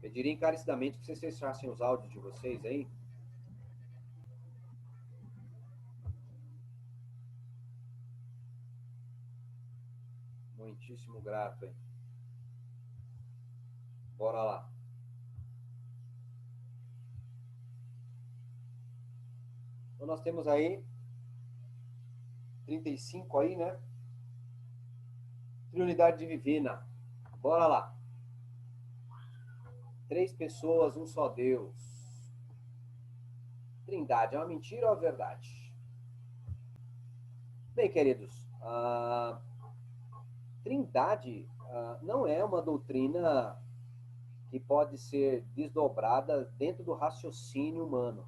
Pediria encarecidamente que vocês fechassem os áudios de vocês aí. Muitíssimo grato, hein? Bora lá. Então nós temos aí 35 aí, né? Trinidade divina. Bora lá. 3 pessoas, um só Deus. Trindade, é uma mentira ou é verdade? Bem, queridos, a Trindade não é uma doutrina que pode ser desdobrada dentro do raciocínio humano.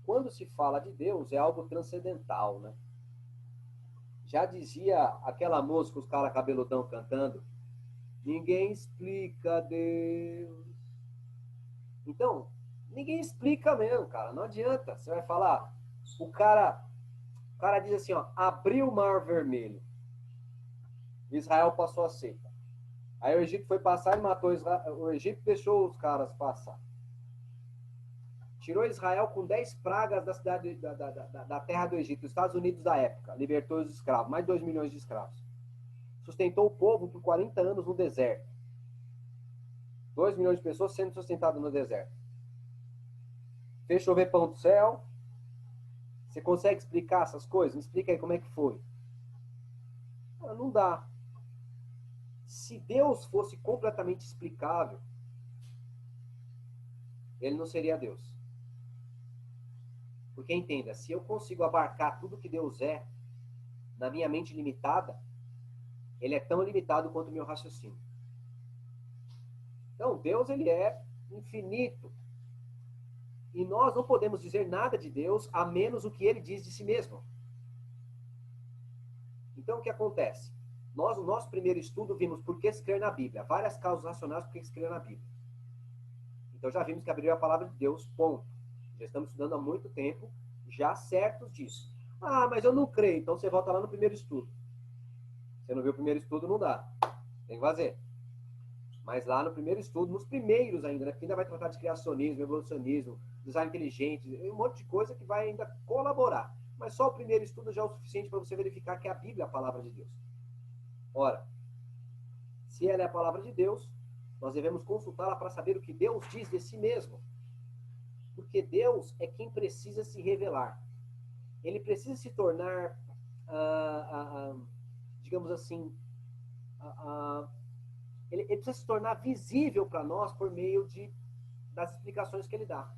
Quando se fala de Deus, é algo transcendental, né? Já dizia aquela música, os caras cabeludão cantando, ninguém explica Deus. Então, ninguém explica mesmo, cara, não adianta. Você vai falar, o cara diz assim, ó, abriu o mar vermelho, Israel passou a seca. Aí o Egito foi passar e matou Israel, o Egito deixou os caras passar. Tirou Israel com 10 pragas da cidade da terra do Egito, dos Estados Unidos da época, libertou os escravos, mais de 2 milhões de escravos. Sustentou o povo por 40 anos no deserto. 2 milhões de pessoas sendo sustentadas no deserto. Fez chover pão do céu. Você consegue explicar essas coisas? Me explica aí como é que foi. Não dá. Se Deus fosse completamente explicável, ele não seria Deus. Porque entenda, se eu consigo abarcar tudo que Deus é na minha mente limitada, ele é tão limitado quanto o meu raciocínio. Então, Deus, ele é infinito. E nós não podemos dizer nada de Deus a menos o que ele diz de si mesmo. Então, o que acontece? Nós, no nosso primeiro estudo, vimos por que se crer na Bíblia. Várias causas racionais por que se crer na Bíblia. Então, já vimos que a Bíblia é a palavra de Deus, ponto. Já estamos estudando há muito tempo, já certos disso. Ah, mas eu não creio. Então, você volta lá no primeiro estudo. Você não viu o primeiro estudo, não dá. Tem que fazer. Mas lá no primeiro estudo, nos primeiros ainda, né? Porque ainda vai tratar de criacionismo, evolucionismo, design inteligente, um monte de coisa que vai ainda colaborar. Mas só o primeiro estudo já é o suficiente para você verificar que a Bíblia é a palavra de Deus. Ora, se ela é a palavra de Deus, nós devemos consultá-la para saber o que Deus diz de si mesmo. Porque Deus é quem precisa se revelar. Ele precisa se tornar, digamos assim, ele precisa se tornar visível para nós por meio das explicações que ele dá.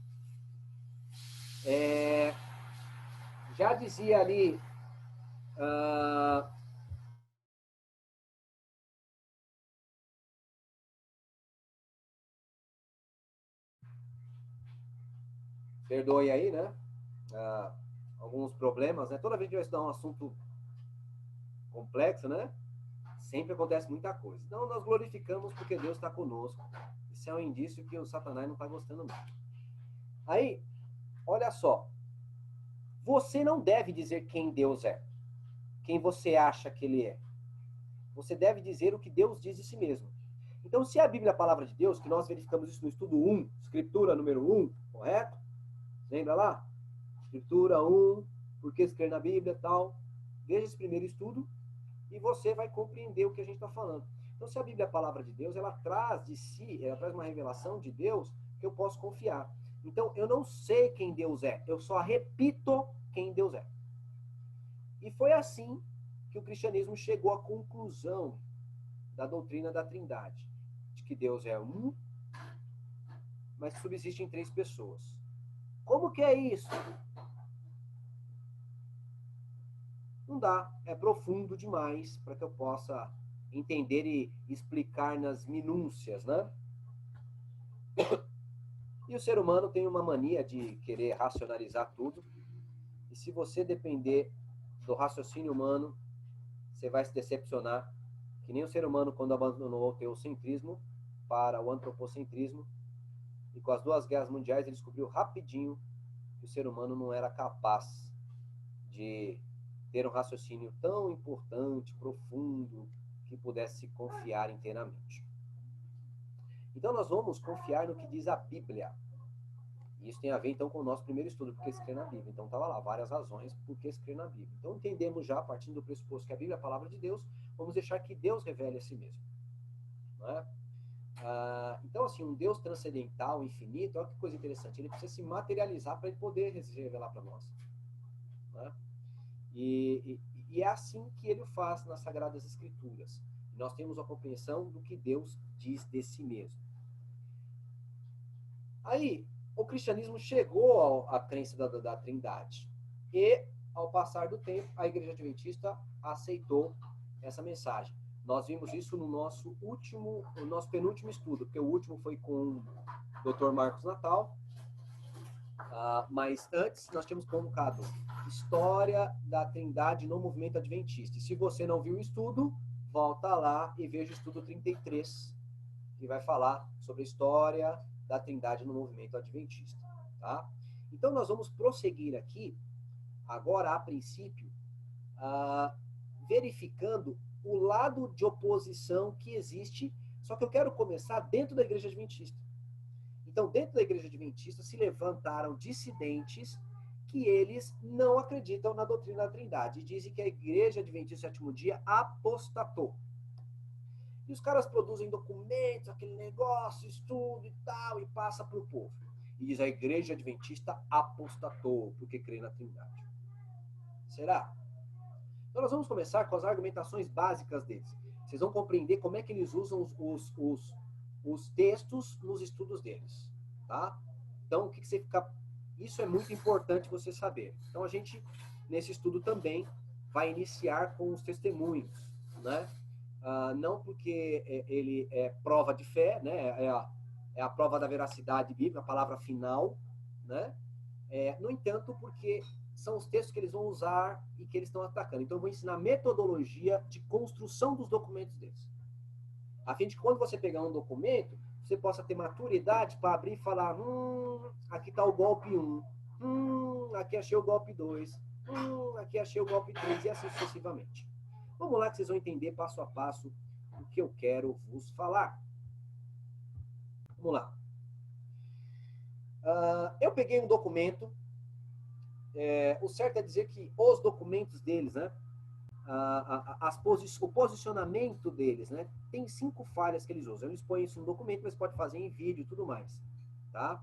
Já dizia ali perdoe aí, né? Alguns problemas, né? Toda vez que vai estudar um assunto complexo, né? Sempre acontece muita coisa. Então, nós glorificamos porque Deus está conosco. Isso é um indício que o Satanás não está gostando muito. Aí, olha só. Você não deve dizer quem Deus é. Quem você acha que ele é. Você deve dizer o que Deus diz de si mesmo. Então, se a Bíblia é a palavra de Deus, que nós verificamos isso no estudo 1, Escritura número 1, correto? Lembra lá? Escritura 1, por que escrever na Bíblia e tal. Veja esse primeiro estudo e você vai compreender o que a gente está falando. Então, se a Bíblia é a palavra de Deus, ela traz de si, ela traz uma revelação de Deus que eu posso confiar. Então, eu não sei quem Deus é, eu só repito quem Deus é. E foi assim que o cristianismo chegou à conclusão da doutrina da Trindade, de que Deus é um, mas que subsiste em 3 pessoas. Como que é isso? Não dá, é profundo demais para que eu possa entender e explicar nas minúcias, né? E o ser humano tem uma mania de querer racionalizar tudo, e se você depender do raciocínio humano, você vai se decepcionar, que nem o ser humano quando abandonou o teocentrismo para o antropocentrismo, e com as 2 guerras mundiais ele descobriu rapidinho que o ser humano não era capaz de ter um raciocínio tão importante, profundo, que pudesse se confiar inteiramente. Então nós vamos confiar no que diz a Bíblia. E isso tem a ver, então, com o nosso primeiro estudo, porque se crê na Bíblia. Então, estava lá, várias razões por que se crê na Bíblia. Então, entendemos já, partindo do pressuposto que a Bíblia é a palavra de Deus, vamos deixar que Deus revele a si mesmo. Não é? Então, assim, um Deus transcendental, infinito, olha que coisa interessante, ele precisa se materializar para ele poder se revelar para nós. Não é? E é assim que ele o faz nas Sagradas Escrituras. Nós temos a compreensão do que Deus diz de si mesmo. Aí, o cristianismo chegou à crença da Trindade. E, ao passar do tempo, a Igreja Adventista aceitou essa mensagem. Nós vimos isso no nosso penúltimo estudo, porque o último foi com o Dr. Marcos Natal. Mas antes, nós tínhamos colocado História da Trindade no Movimento Adventista. E se você não viu o estudo, volta lá e veja o estudo 33, que vai falar sobre a história da Trindade no Movimento Adventista. Tá? Então, nós vamos prosseguir aqui, agora, a princípio, verificando o lado de oposição que existe, só que eu quero começar dentro da Igreja Adventista. Então, dentro da Igreja Adventista se levantaram dissidentes que eles não acreditam na doutrina da Trindade e dizem que a Igreja Adventista do Sétimo Dia apostatou. E os caras produzem documentos, aquele negócio, estudo e tal, e passa para o povo. E diz, a Igreja Adventista apostatou porque crê na Trindade. Será? Então nós vamos começar com as argumentações básicas deles. Vocês vão compreender como é que eles usam os textos nos estudos deles. Tá? Então, o que você fica... Isso é muito importante você saber. Então, a gente, nesse estudo também, vai iniciar com os testemunhos, né? Não porque ele é prova de fé, né? É a prova da veracidade bíblica, a palavra final, né? No entanto, porque são os textos que eles vão usar e que eles estão atacando. Então, eu vou ensinar metodologia de construção dos documentos deles. A fim de que quando você pegar um documento, você possa ter maturidade para abrir e falar, aqui está o golpe 1, aqui achei o golpe 2, aqui achei o golpe 3, e assim sucessivamente. Vamos lá que vocês vão entender passo a passo o que eu quero vos falar. Vamos lá. Eu peguei um documento, o certo é dizer que os documentos deles, né, o posicionamento deles, né, tem 5 falhas que eles usam. Eles põem isso no documento, mas pode fazer em vídeo e tudo mais. Tá?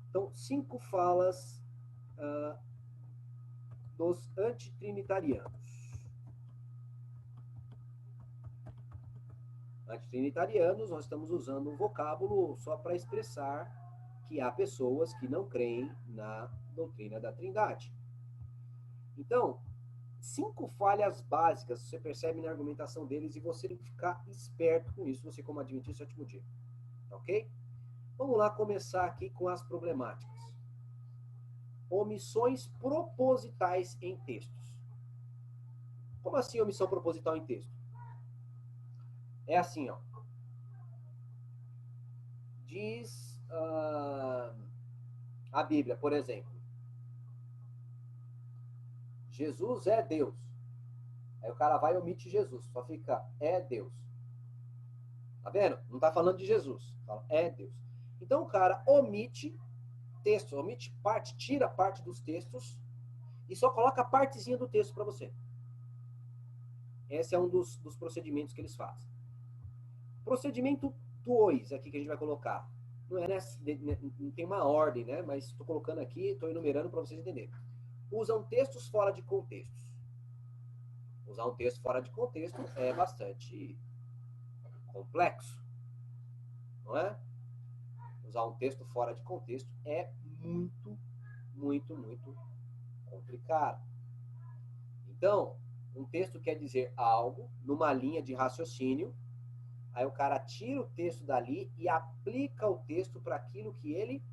Então, 5 falas dos antitrinitarianos. Antitrinitarianos, nós estamos usando um vocábulo só para expressar que há pessoas que não creem na doutrina da Trindade. Então, 5 falhas básicas você percebe na argumentação deles e você tem que ficar esperto com isso, você como adventista do sétimo dia. Ok? Vamos lá começar aqui com as problemáticas. Omissões propositais em textos. Como assim omissão proposital em texto? É assim, ó. Diz a Bíblia, por exemplo. Jesus é Deus. Aí o cara vai e omite Jesus. Só fica, é Deus. Tá vendo? Não tá falando de Jesus. Fala, é Deus. Então o cara omite textos, omite parte, tira parte dos textos e só coloca a partezinha do texto para você. Esse é um dos procedimentos que eles fazem. Procedimento 2, aqui que a gente vai colocar. Não tem uma ordem, né? Mas estou colocando aqui, estou enumerando para vocês entenderem. Usam textos fora de contextos. Usar um texto fora de contexto é bastante complexo, não é? Usar um texto fora de contexto é muito, muito, muito complicado. Então, um texto quer dizer algo numa linha de raciocínio, aí o cara tira o texto dali e aplica o texto para aquilo que ele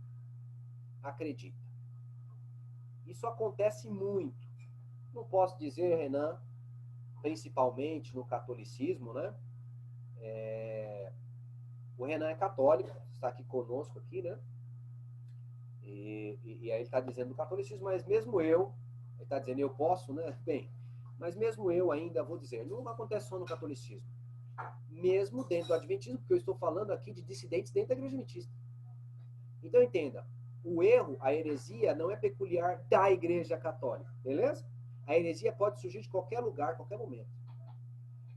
acredita. Isso acontece muito. Não posso dizer, Renan, principalmente no catolicismo, né? O Renan é católico, está aqui conosco aqui, né? E aí ele está dizendo do catolicismo, mas mesmo eu Ele está dizendo, eu posso, né? Bem, mas mesmo eu ainda vou dizer, não acontece só no catolicismo. Mesmo dentro do adventismo, porque eu estou falando aqui de dissidentes dentro da igreja adventista. Então entenda, o erro, a heresia, não é peculiar da igreja católica, beleza? A heresia pode surgir de qualquer lugar, qualquer momento.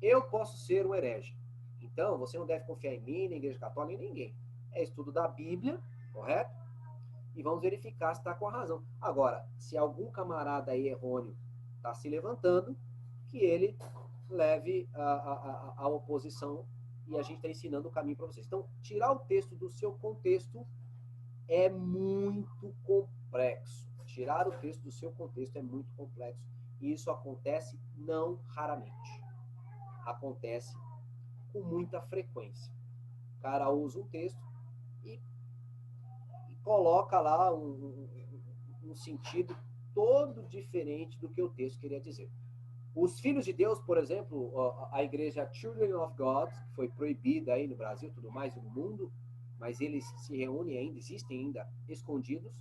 Eu posso ser um herege. Então, você não deve confiar em mim, na igreja católica, em ninguém. É estudo da Bíblia, correto? E vamos verificar se está com a razão. Agora, se algum camarada aí errôneo está se levantando, que ele leve a oposição e a gente está ensinando o caminho para vocês. Então, tirar o texto do seu contexto é muito complexo. Tirar o texto do seu contexto é muito complexo. E isso acontece não raramente. Acontece com muita frequência. O cara usa um texto e coloca lá um sentido todo diferente do que o texto queria dizer. Os filhos de Deus, por exemplo, a igreja Children of God, que foi proibida aí no Brasil, tudo mais, no mundo, mas eles se reúnem ainda, existem ainda escondidos,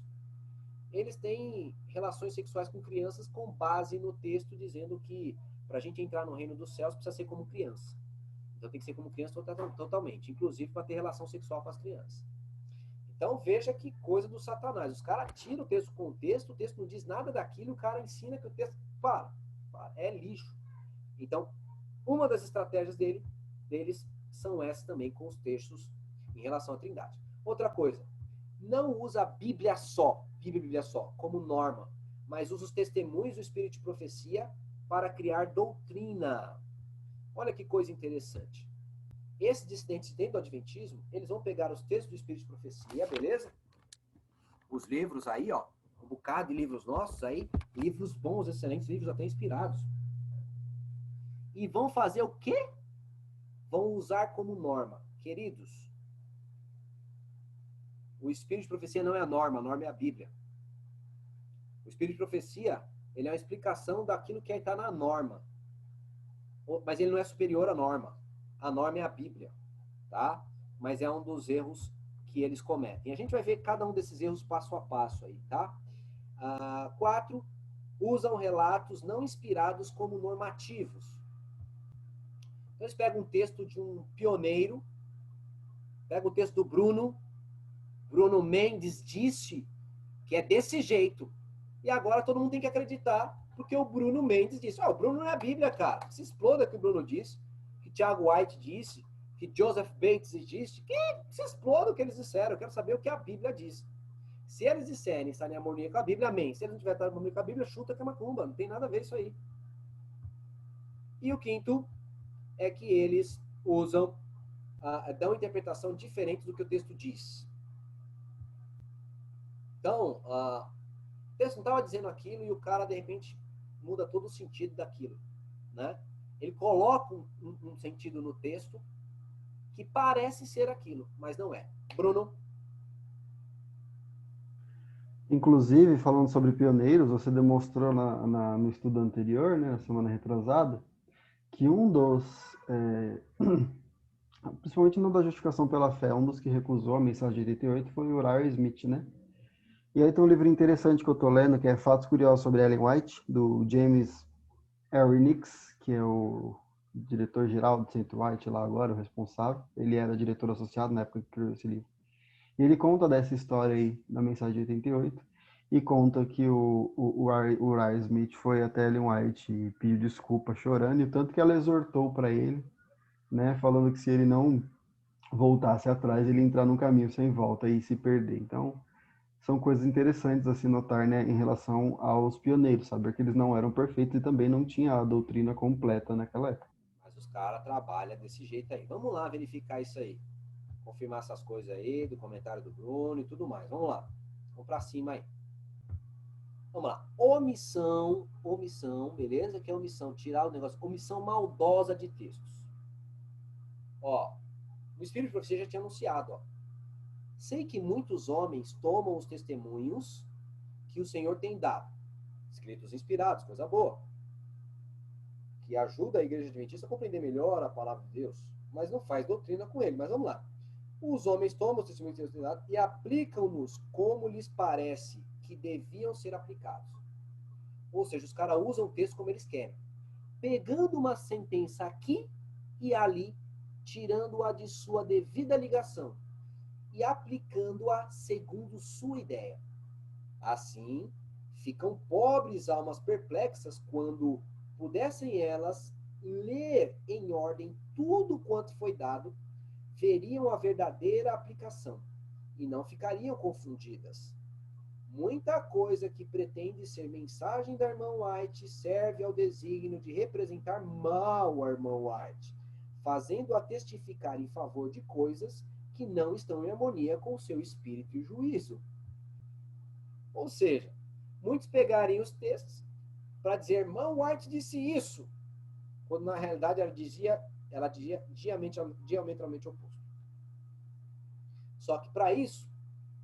eles têm relações sexuais com crianças com base no texto dizendo que para a gente entrar no reino dos céus precisa ser como criança. Então tem que ser como criança totalmente, inclusive para ter relação sexual com as crianças. Então veja que coisa do Satanás. Os caras tiram o texto do contexto, o texto não diz nada daquilo, o cara ensina que o texto é lixo. Então, uma das estratégias deles são essas também com os textos em relação à Trindade. Outra coisa, não usa a Bíblia só, como norma, mas usa os testemunhos do Espírito de profecia para criar doutrina. Olha que coisa interessante. Esses dissidentes dentro do Adventismo, eles vão pegar os textos do Espírito de profecia, beleza? Os livros aí, ó, um bocado de livros nossos aí, livros bons, excelentes, livros até inspirados. E vão fazer o quê? Vão usar como norma. Queridos, o Espírito de profecia não é a norma é a Bíblia. O Espírito de profecia, ele é uma explicação daquilo que está na norma. Mas ele não é superior à norma. A norma é a Bíblia, tá? Mas é um dos erros que eles cometem. A gente vai ver cada um desses erros passo a passo aí, tá? 4, usam relatos não inspirados como normativos. Então eles pegam um texto de um pioneiro, pegam o texto do Bruno Mendes disse que é desse jeito. E agora todo mundo tem que acreditar, porque o Bruno Mendes disse. O Bruno não é a Bíblia, cara. Se exploda que o Bruno disse, que Tiago White disse, que Joseph Bates disse, que se exploda o que eles disseram. Eu quero saber o que a Bíblia diz. Se eles disserem estar em harmonia com a Bíblia, amém. Se eles não estiverem em harmonia com a Bíblia, chuta que é macumba. Não tem nada a ver isso aí. E o quinto é que eles usam, dão interpretação diferente do que o texto diz. Então, o texto não estava dizendo aquilo e o cara, de repente, muda todo o sentido daquilo, né? Ele coloca um sentido no texto que parece ser aquilo, mas não é. Bruno? Inclusive, falando sobre pioneiros, você demonstrou no estudo anterior, né, na semana retrasada, que um dos, principalmente no da justificação pela fé, um dos que recusou a mensagem de 88 foi o Uriah Smith, né? E aí tem um livro interessante que eu tô lendo, que é Fatos Curiosos sobre Ellen White, do James R. Nix, que é o diretor-geral do Centro White lá agora, o responsável. Ele era diretor associado na época que criou esse livro. E ele conta dessa história aí da mensagem de 88 e conta que o Uriah Smith foi até Ellen White e pediu desculpa chorando, e o tanto que ela exortou para ele, né, falando que se ele não voltasse atrás, ele ia entrar num caminho sem volta e se perder. Então, são coisas interessantes a se notar, né, em relação aos pioneiros, saber que eles não eram perfeitos e também não tinha a doutrina completa naquela época. Mas os caras trabalham desse jeito aí. Vamos lá verificar isso aí. Confirmar essas coisas aí, do comentário do Bruno e tudo mais. Vamos lá. Vamos pra cima aí. Vamos lá. Omissão, beleza? Que é omissão, tirar o negócio. Omissão maldosa de textos. Ó, o Espírito de Profecia já tinha anunciado, ó. Sei que muitos homens tomam os testemunhos que o Senhor tem dado. Escritos inspirados, coisa boa. Que ajuda a igreja adventista a compreender melhor a palavra de Deus. Mas não faz doutrina com ele. Mas vamos lá. Os homens tomam os testemunhos que Deus tem dado e aplicam-nos como lhes parece que deviam ser aplicados. Ou seja, os caras usam o texto como eles querem. Pegando uma sentença aqui e ali, tirando-a de sua devida ligação e aplicando-a segundo sua ideia. Assim, ficam pobres almas perplexas quando pudessem elas ler em ordem tudo quanto foi dado, veriam a verdadeira aplicação e não ficariam confundidas. Muita coisa que pretende ser mensagem da irmã White serve ao desígnio de representar mal a irmã White, fazendo-a testificar em favor de coisas que não estão em harmonia com o seu espírito e juízo. Ou seja, muitos pegarem os textos para dizer, irmã White disse isso, quando na realidade ela dizia diametralmente oposto. Só que para isso,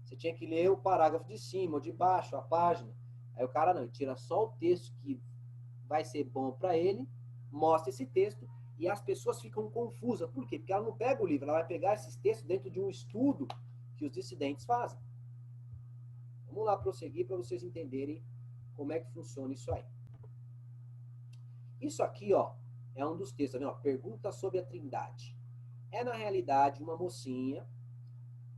você tinha que ler o parágrafo de cima ou de baixo, a página. Aí o cara não, ele tira só o texto que vai ser bom para ele, mostra esse texto e as pessoas ficam confusas. Por quê? Porque ela não pega o livro, ela vai pegar esses textos dentro de um estudo que os dissidentes fazem. Vamos lá prosseguir para vocês entenderem como é que funciona isso aí. Isso aqui, ó, é um dos textos, ó, pergunta sobre a Trindade. É, na realidade, uma mocinha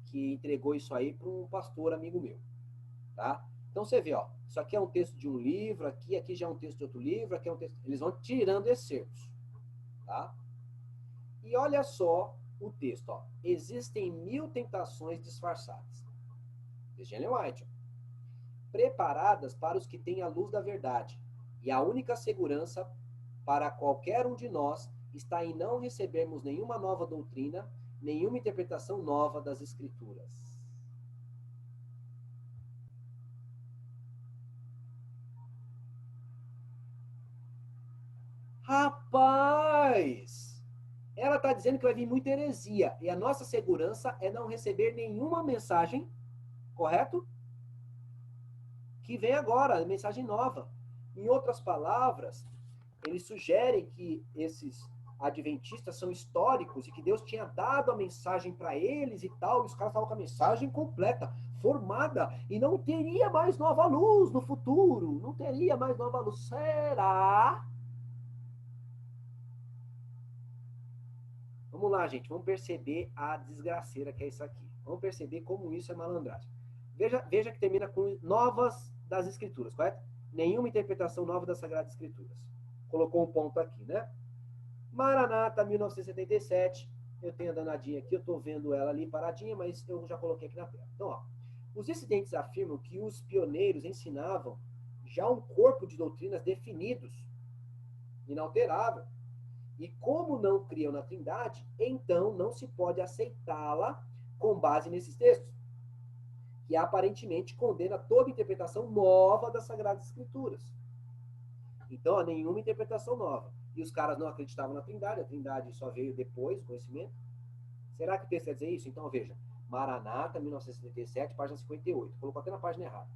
que entregou isso aí para um pastor amigo meu, tá? Então você vê, ó, isso aqui é um texto de um livro, aqui já é um texto de outro livro, aqui é um texto... Eles vão tirando excertos, tá? E olha só o texto, ó. Existem 1000 tentações disfarçadas. Virginia White, ó. Preparadas para os que têm a luz da verdade. E a única segurança para qualquer um de nós está em não recebermos nenhuma nova doutrina, nenhuma interpretação nova das Escrituras. Rapaz! Ela está dizendo que vai vir muita heresia. E a nossa segurança é não receber nenhuma mensagem, correto? Que vem agora, mensagem nova. Em outras palavras, eles sugerem que esses adventistas são históricos e que Deus tinha dado a mensagem para eles e tal, e os caras estavam com a mensagem completa, formada, e não teria mais nova luz no futuro, não teria mais nova luz. Será? Vamos lá, gente, vamos perceber a desgraceira que é isso aqui. Vamos perceber como isso é malandragem. Veja que termina com novas das Escrituras, correto? Nenhuma interpretação nova das Sagradas Escrituras. Colocou um ponto aqui, né? Maranata, 1977. Eu tenho a danadinha aqui, eu estou vendo ela ali paradinha, mas eu já coloquei aqui na tela. Então, ó, os dissidentes afirmam que os pioneiros ensinavam já um corpo de doutrinas definidos, inalterável. E como não criam na Trindade, então não se pode aceitá-la com base nesses textos, que aparentemente condena toda interpretação nova das Sagradas Escrituras. Então, nenhuma interpretação nova. E os caras não acreditavam na Trindade, a Trindade só veio depois, o conhecimento. Será que o texto quer dizer isso? Então, veja, Maranata, 1977, página 58. Colocou até na página errada.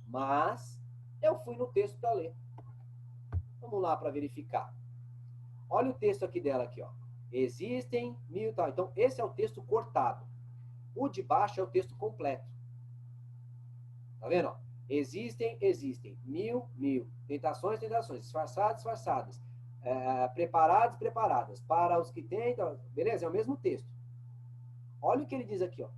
Mas, eu fui no texto para ler. Vamos lá para verificar. Olha o texto aqui dela, aqui, ó. Existem 1000 tal. Então, esse é o texto cortado. O de baixo é o texto completo. Tá vendo? Ó? Existem 1000. Tentações, disfarçadas. Preparadas. Para os que têm, então, beleza? É o mesmo texto. Olha o que ele diz aqui, ó.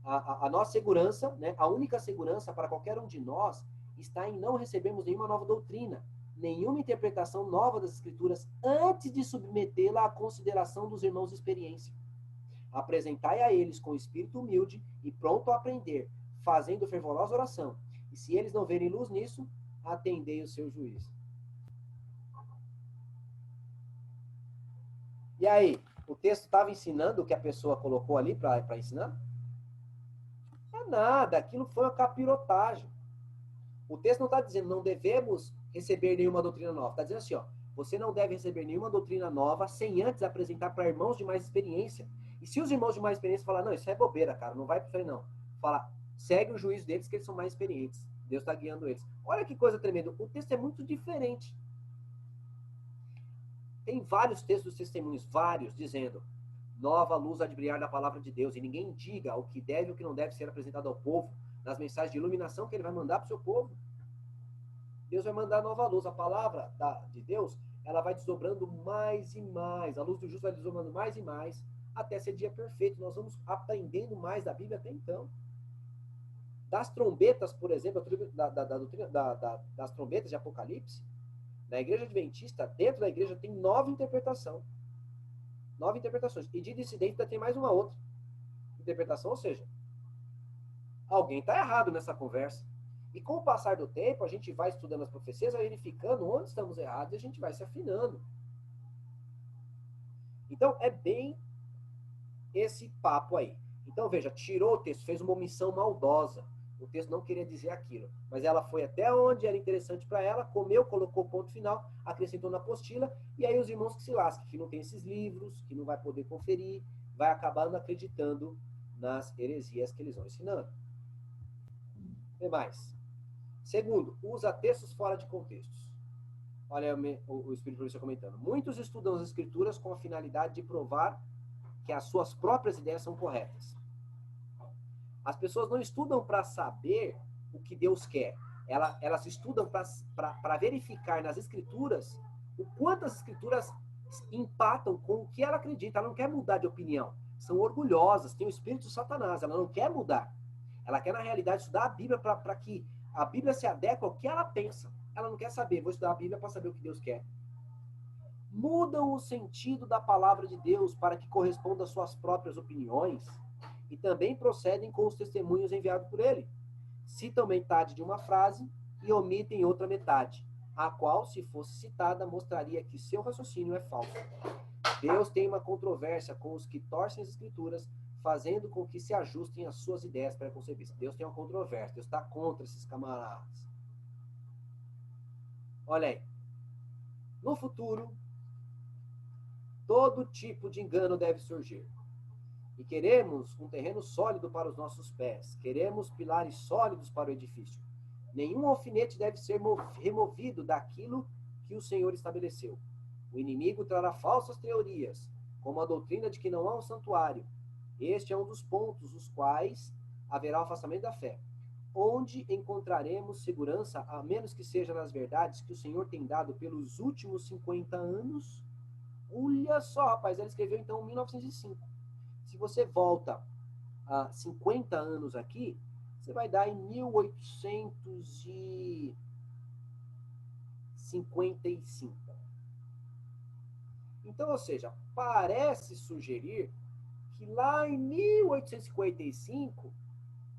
A nossa segurança, né? A única segurança para qualquer um de nós está em não recebermos nenhuma nova doutrina, nenhuma interpretação nova das Escrituras antes de submetê-la à consideração dos irmãos de experiência. Apresentai a eles com espírito humilde e pronto a aprender, fazendo fervorosa oração. E se eles não verem luz nisso, atendei o seu juízo. E aí, o texto estava ensinando o que a pessoa colocou ali para ensinar? É nada, aquilo foi uma capirotagem. O texto não está dizendo não devemos receber nenhuma doutrina nova. Está dizendo assim, ó, você não deve receber nenhuma doutrina nova sem antes apresentar para irmãos de mais experiência. E se os irmãos de mais experiência falar, não, isso é bobeira, cara, não vai para isso aí não. Fala, segue o juízo deles que eles são mais experientes. Deus está guiando eles. Olha que coisa tremenda. O texto é muito diferente. Tem vários textos dos testemunhos, vários, dizendo, nova luz há de brilhar da palavra de Deus, e ninguém diga o que deve e o que não deve ser apresentado ao povo, nas mensagens de iluminação que ele vai mandar para o seu povo. Deus vai mandar nova luz. A palavra de Deus, ela vai desdobrando mais e mais. A luz do justo vai desdobrando mais e mais, até ser dia perfeito. Nós vamos aprendendo mais da Bíblia até então. Das trombetas, por exemplo, das trombetas de Apocalipse, na igreja adventista, dentro da igreja tem 9 interpretações. 9 interpretações. E de dissidente tem mais uma outra interpretação, ou seja, alguém está errado nessa conversa. E com o passar do tempo, a gente vai estudando as profecias, vai verificando onde estamos errados e a gente vai se afinando. Então, é bem esse papo aí. Então, veja, tirou o texto, fez uma omissão maldosa. O texto não queria dizer aquilo, mas ela foi até onde era interessante para ela, comeu, colocou o ponto final, acrescentou na apostila, e aí os irmãos que se lascam, que não tem esses livros, que não vai poder conferir, vai acabar não acreditando nas heresias que eles vão ensinando. O que mais? Segundo, usa textos fora de contextos. Olha o Espírito Professor comentando. Muitos estudam as Escrituras com a finalidade de provar que as suas próprias ideias são corretas. As pessoas não estudam para saber o que Deus quer. Elas estudam para verificar nas Escrituras o quanto as Escrituras empatam com o que ela acredita. Ela não quer mudar de opinião. São orgulhosas, tem o espírito de Satanás. Ela não quer mudar. Ela quer, na realidade, estudar a Bíblia para que a Bíblia se adeque ao que ela pensa. Ela não quer saber. Vou estudar a Bíblia para saber o que Deus quer. Mudam o sentido da palavra de Deus para que corresponda às suas próprias opiniões e também procedem com os testemunhos enviados por ele. Citam metade de uma frase e omitem outra metade, a qual, se fosse citada, mostraria que seu raciocínio é falso. Deus tem uma controvérsia com os que torcem as Escrituras, fazendo com que se ajustem às suas ideias preconcebidas. Deus tem uma controvérsia, Deus está contra esses camaradas. Olha aí. No futuro, todo tipo de engano deve surgir. E queremos um terreno sólido para os nossos pés. Queremos pilares sólidos para o edifício. Nenhum alfinete deve ser removido daquilo que o Senhor estabeleceu. O inimigo trará falsas teorias, como a doutrina de que não há um santuário. Este é um dos pontos os quais haverá o afastamento da fé. Onde encontraremos segurança, a menos que seja nas verdades que o Senhor tem dado pelos últimos 50 anos? Olha só, rapaz, ela escreveu então em 1905. Se você volta a 50 anos aqui, você vai dar em 1855. Então, ou seja, parece sugerir que lá em 1855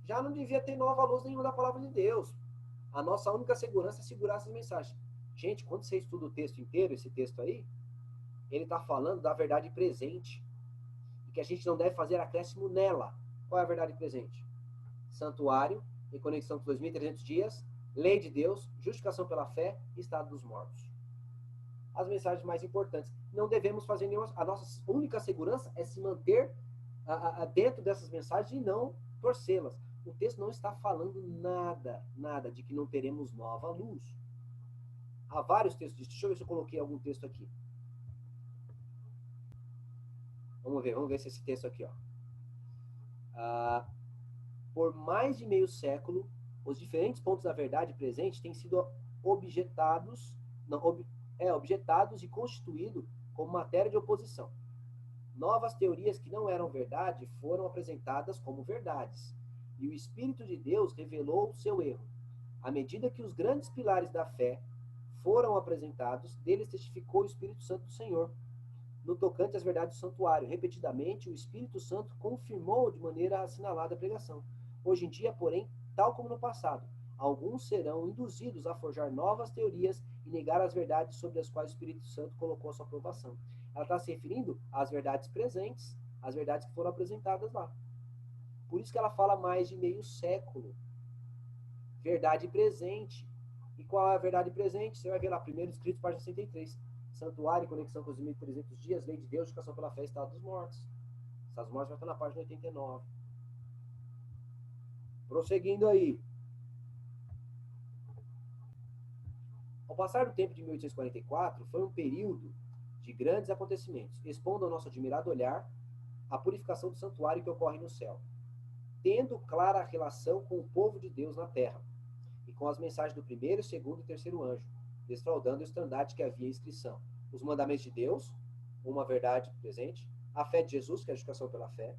já não devia ter nova luz nenhuma da palavra de Deus. A nossa única segurança é segurar essas mensagens. Gente, quando você estuda o texto inteiro, esse texto aí, ele está falando da verdade presente. E que a gente não deve fazer acréscimo nela. Qual é a verdade presente? Santuário, em conexão com 2.300 dias, lei de Deus, justificação pela fé e estado dos mortos. As mensagens mais importantes. Não devemos fazer nenhuma... A nossa única segurança é se manter dentro dessas mensagens e não torcê-las. O texto não está falando nada de que não teremos nova luz. Há vários textos disso. Deixa eu ver se eu coloquei algum texto aqui. Vamos ver se esse texto aqui, ó. Por mais de meio século, os diferentes pontos da verdade presente têm sido objetados e constituídos como matéria de oposição. Novas teorias que não eram verdade foram apresentadas como verdades, e o Espírito de Deus revelou o seu erro. À medida que os grandes pilares da fé foram apresentados, deles testificou o Espírito Santo do Senhor. No tocante às verdades do santuário, repetidamente, o Espírito Santo confirmou de maneira assinalada a pregação. Hoje em dia, porém, tal como no passado, alguns serão induzidos a forjar novas teorias e negar as verdades sobre as quais o Espírito Santo colocou a sua aprovação. Ela está se referindo às verdades presentes, às verdades que foram apresentadas lá. Por isso que ela fala mais de meio século. Verdade presente. E qual é a verdade presente? Você vai ver lá, primeiro escrito, página 63. Santuário, conexão com os 1.300 dias, lei de Deus, justificação pela fé, estado dos mortos. Estados mortos vai estar na página 89. Prosseguindo aí. Ao passar do tempo de 1844, foi um período de grandes acontecimentos, expondo ao nosso admirado olhar a purificação do santuário que ocorre no céu, tendo clara relação com o povo de Deus na terra. e com as mensagens do primeiro, segundo e terceiro anjo, desfraudando o estandarte que havia em inscrição. Os mandamentos de Deus, uma verdade presente, a fé de Jesus, que é a justificação pela fé.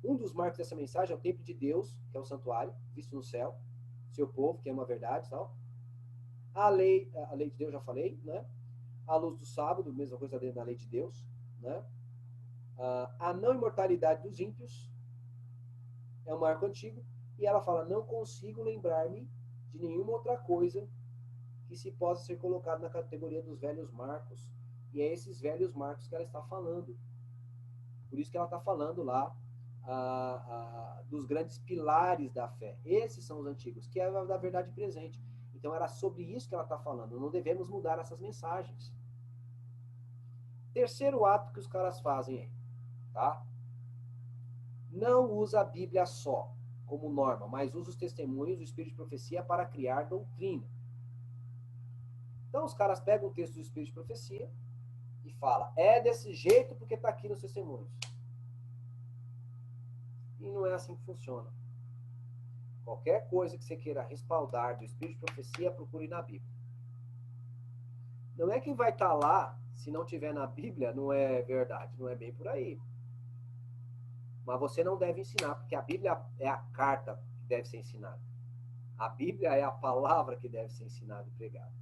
Um dos marcos dessa mensagem é o templo de Deus, que é o santuário, visto no céu, seu povo, que é uma verdade, tal. A lei de Deus, já falei, né? A luz do sábado, mesma coisa dentro da lei de Deus, né? A não imortalidade dos ímpios é um marco antigo, e ela fala, não consigo lembrar-me de nenhuma outra coisa que se possa ser colocado na categoria dos velhos marcos, e é esses velhos marcos que ela está falando. Por isso que ela está falando lá dos grandes pilares da fé. Esses são os antigos, que é a da verdade presente. Então era sobre isso que ela está falando. Não devemos mudar essas mensagens. Terceiro ato que os caras fazem aí, tá? Não usa a Bíblia só como norma, mas usa os testemunhos do Espírito de Profecia para criar doutrina. Então os caras pegam o texto do Espírito de Profecia e falam, é desse jeito porque está aqui nos testemunhos. E não é assim que funciona. Qualquer coisa que você queira respaldar do Espírito de Profecia, procure na Bíblia. Não é que vai estar lá, se não tiver na Bíblia, não é verdade. Não é bem por aí. Mas você não deve ensinar, porque a Bíblia é a carta que deve ser ensinada. A Bíblia é a palavra que deve ser ensinada e pregada.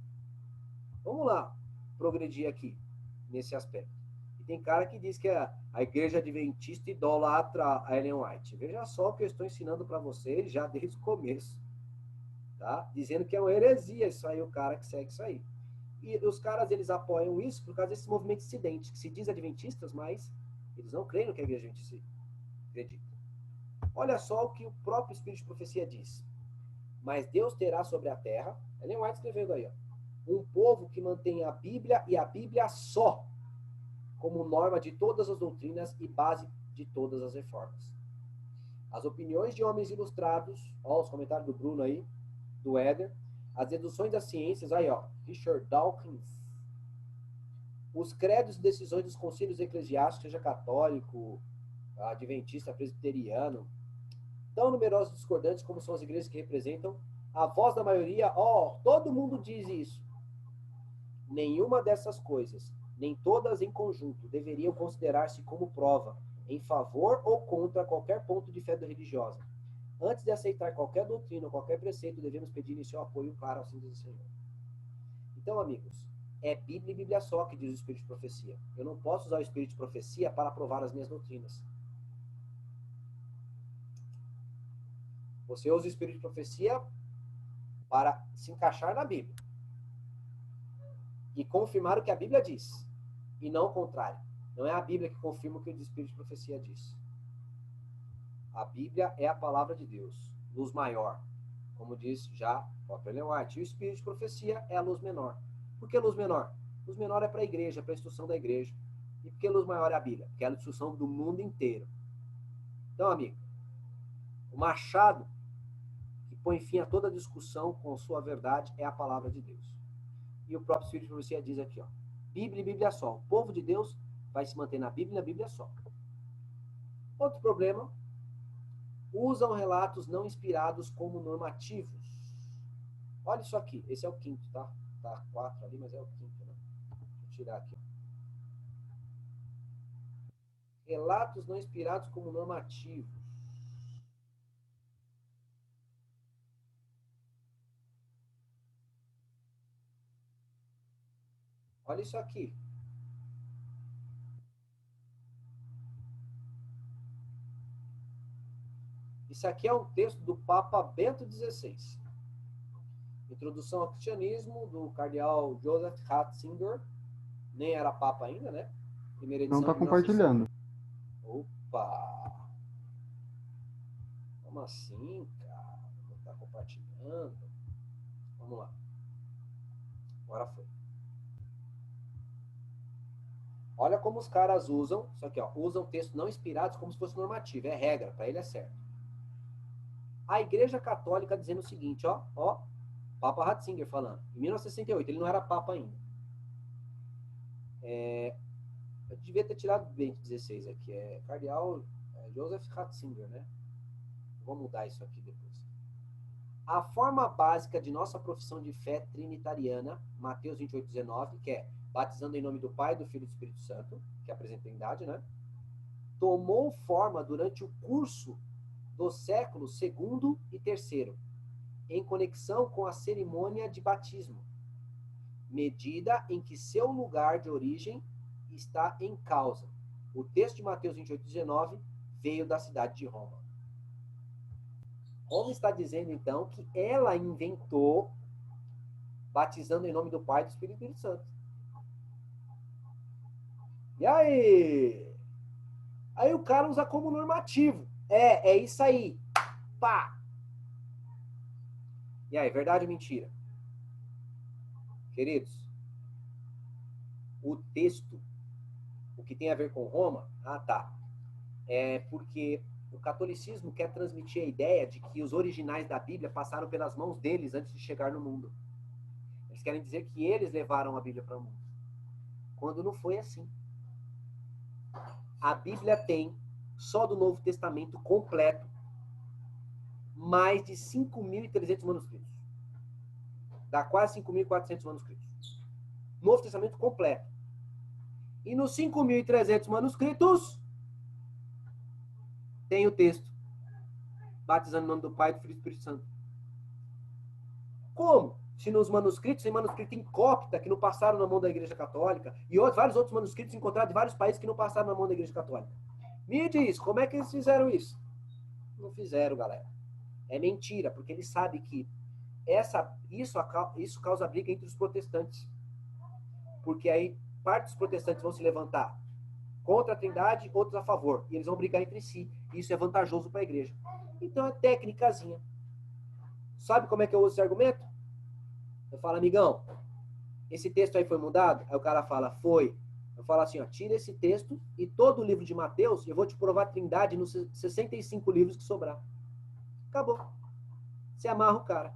Vamos lá, progredir aqui, nesse aspecto. E tem cara que diz que a igreja adventista idolatra a Ellen White. Veja só o que eu estou ensinando para vocês já desde o começo. Tá? Dizendo que é uma heresia isso aí, o cara que segue isso aí. E os caras, eles apoiam isso por causa desse movimento dissidente, que se diz adventistas, mas eles não creem no que a igreja adventista acredita. Olha só o que o próprio Espírito de Profecia diz. Mas Deus terá sobre a terra, Ellen White escrevendo aí, ó, um povo que mantém a Bíblia e a Bíblia só, como norma de todas as doutrinas e base de todas as reformas. As opiniões de homens ilustrados, ó, os comentários do Bruno aí, do Éder, as deduções das ciências, aí ó, Richard Dawkins, os credos e decisões dos concílios eclesiásticos, seja católico, adventista, presbiteriano, tão numerosos discordantes como são as igrejas que representam a voz da maioria, ó, todo mundo diz isso. Nenhuma dessas coisas, nem todas em conjunto, deveriam considerar-se como prova, em favor ou contra qualquer ponto de fé religiosa. Antes de aceitar qualquer doutrina ou qualquer preceito, devemos pedir em seu apoio claro ao Senhor do Senhor. Então, amigos, é Bíblia e Bíblia só que diz o Espírito de Profecia. Eu não posso usar o Espírito de Profecia para provar as minhas doutrinas. Você usa o Espírito de Profecia para se encaixar na Bíblia e confirmar o que a Bíblia diz, e não o contrário. Não é a Bíblia que confirma o que o Espírito de Profecia diz. A Bíblia é a palavra de Deus, luz maior, como diz já o próprio Ellen White. E o Espírito de Profecia é a luz menor. Por que luz menor? Luz menor é para a igreja, para a instrução da igreja. E por que luz maior é a Bíblia? Porque é a instrução do mundo inteiro. Então, amigo, o machado que põe fim a toda discussão com sua verdade é a palavra de Deus. E o próprio Espírito de Profecia diz aqui, ó, Bíblia e Bíblia só. O povo de Deus vai se manter na Bíblia e na Bíblia só. Outro problema, usam relatos não inspirados como normativos. Olha isso aqui, esse é o quinto, tá? Tá 4 ali, mas é o quinto, né? Vou tirar aqui. Relatos não inspirados como normativos. Olha isso aqui. Isso aqui é um texto do Papa Bento XVI. Introdução ao Cristianismo, do cardeal Joseph Ratzinger. Nem era Papa ainda, né? Primeira Não edição está de 1960. compartilhando. Opa! Como assim, cara? Não está compartilhando? Vamos lá. Agora foi. Olha como os caras usam, isso aqui, ó, usam textos não inspirados como se fosse normativo. É regra, para ele é certo. A Igreja Católica dizendo o seguinte, ó, Papa Ratzinger falando, em 1968, ele não era Papa ainda. Eu devia ter tirado Bento XVI aqui, é cardeal Joseph Ratzinger, né? Vou mudar isso aqui depois. a forma básica de nossa profissão de fé trinitariana, Mateus 28:19, que é batizando em nome do Pai, do Filho e do Espírito Santo, que apresenta a Trindade, né? Tomou forma durante o curso dos séculos segundo e terceiro, em conexão com a cerimônia de batismo, medida em que seu lugar de origem está em causa. O texto de Mateus 28:19 veio da cidade de Roma. Roma está dizendo, então, que ela inventou batizando em nome do Pai, do Espírito e do Espírito Santo. E aí? Aí o cara usa como normativo. É isso aí. Pá! E aí, verdade ou mentira? Queridos, o texto, o que tem a ver com Roma, é porque o catolicismo quer transmitir a ideia de que os originais da Bíblia passaram pelas mãos deles antes de chegar no mundo. Eles querem dizer que eles levaram a Bíblia para o mundo. Quando não foi assim. A Bíblia tem, só do Novo Testamento completo, mais de 5.300 manuscritos. Dá quase 5.400 manuscritos. Novo Testamento completo. E nos 5.300 manuscritos, tem o texto, batizando em nome do Pai, do Filho e do Espírito Santo. Como? Se nos manuscritos, tem manuscrito em cópita, que não passaram na mão da Igreja Católica, e vários outros manuscritos encontrados em vários países que não passaram na mão da Igreja Católica. Me diz, como é que eles fizeram isso? Não fizeram, galera. É mentira, porque eles sabem que isso causa briga entre os protestantes. Porque aí parte dos protestantes vão se levantar contra a Trindade, outros a favor. E eles vão brigar entre si. E isso é vantajoso para a igreja. Então é técnicazinha. Sabe como é que eu uso esse argumento? Eu falo, amigão, esse texto aí foi mudado? Aí o cara fala, foi. Eu falo assim, ó, tira esse texto e todo o livro de Mateus, eu vou te provar a Trindade nos 65 livros que sobrar. Acabou. Você amarra o cara.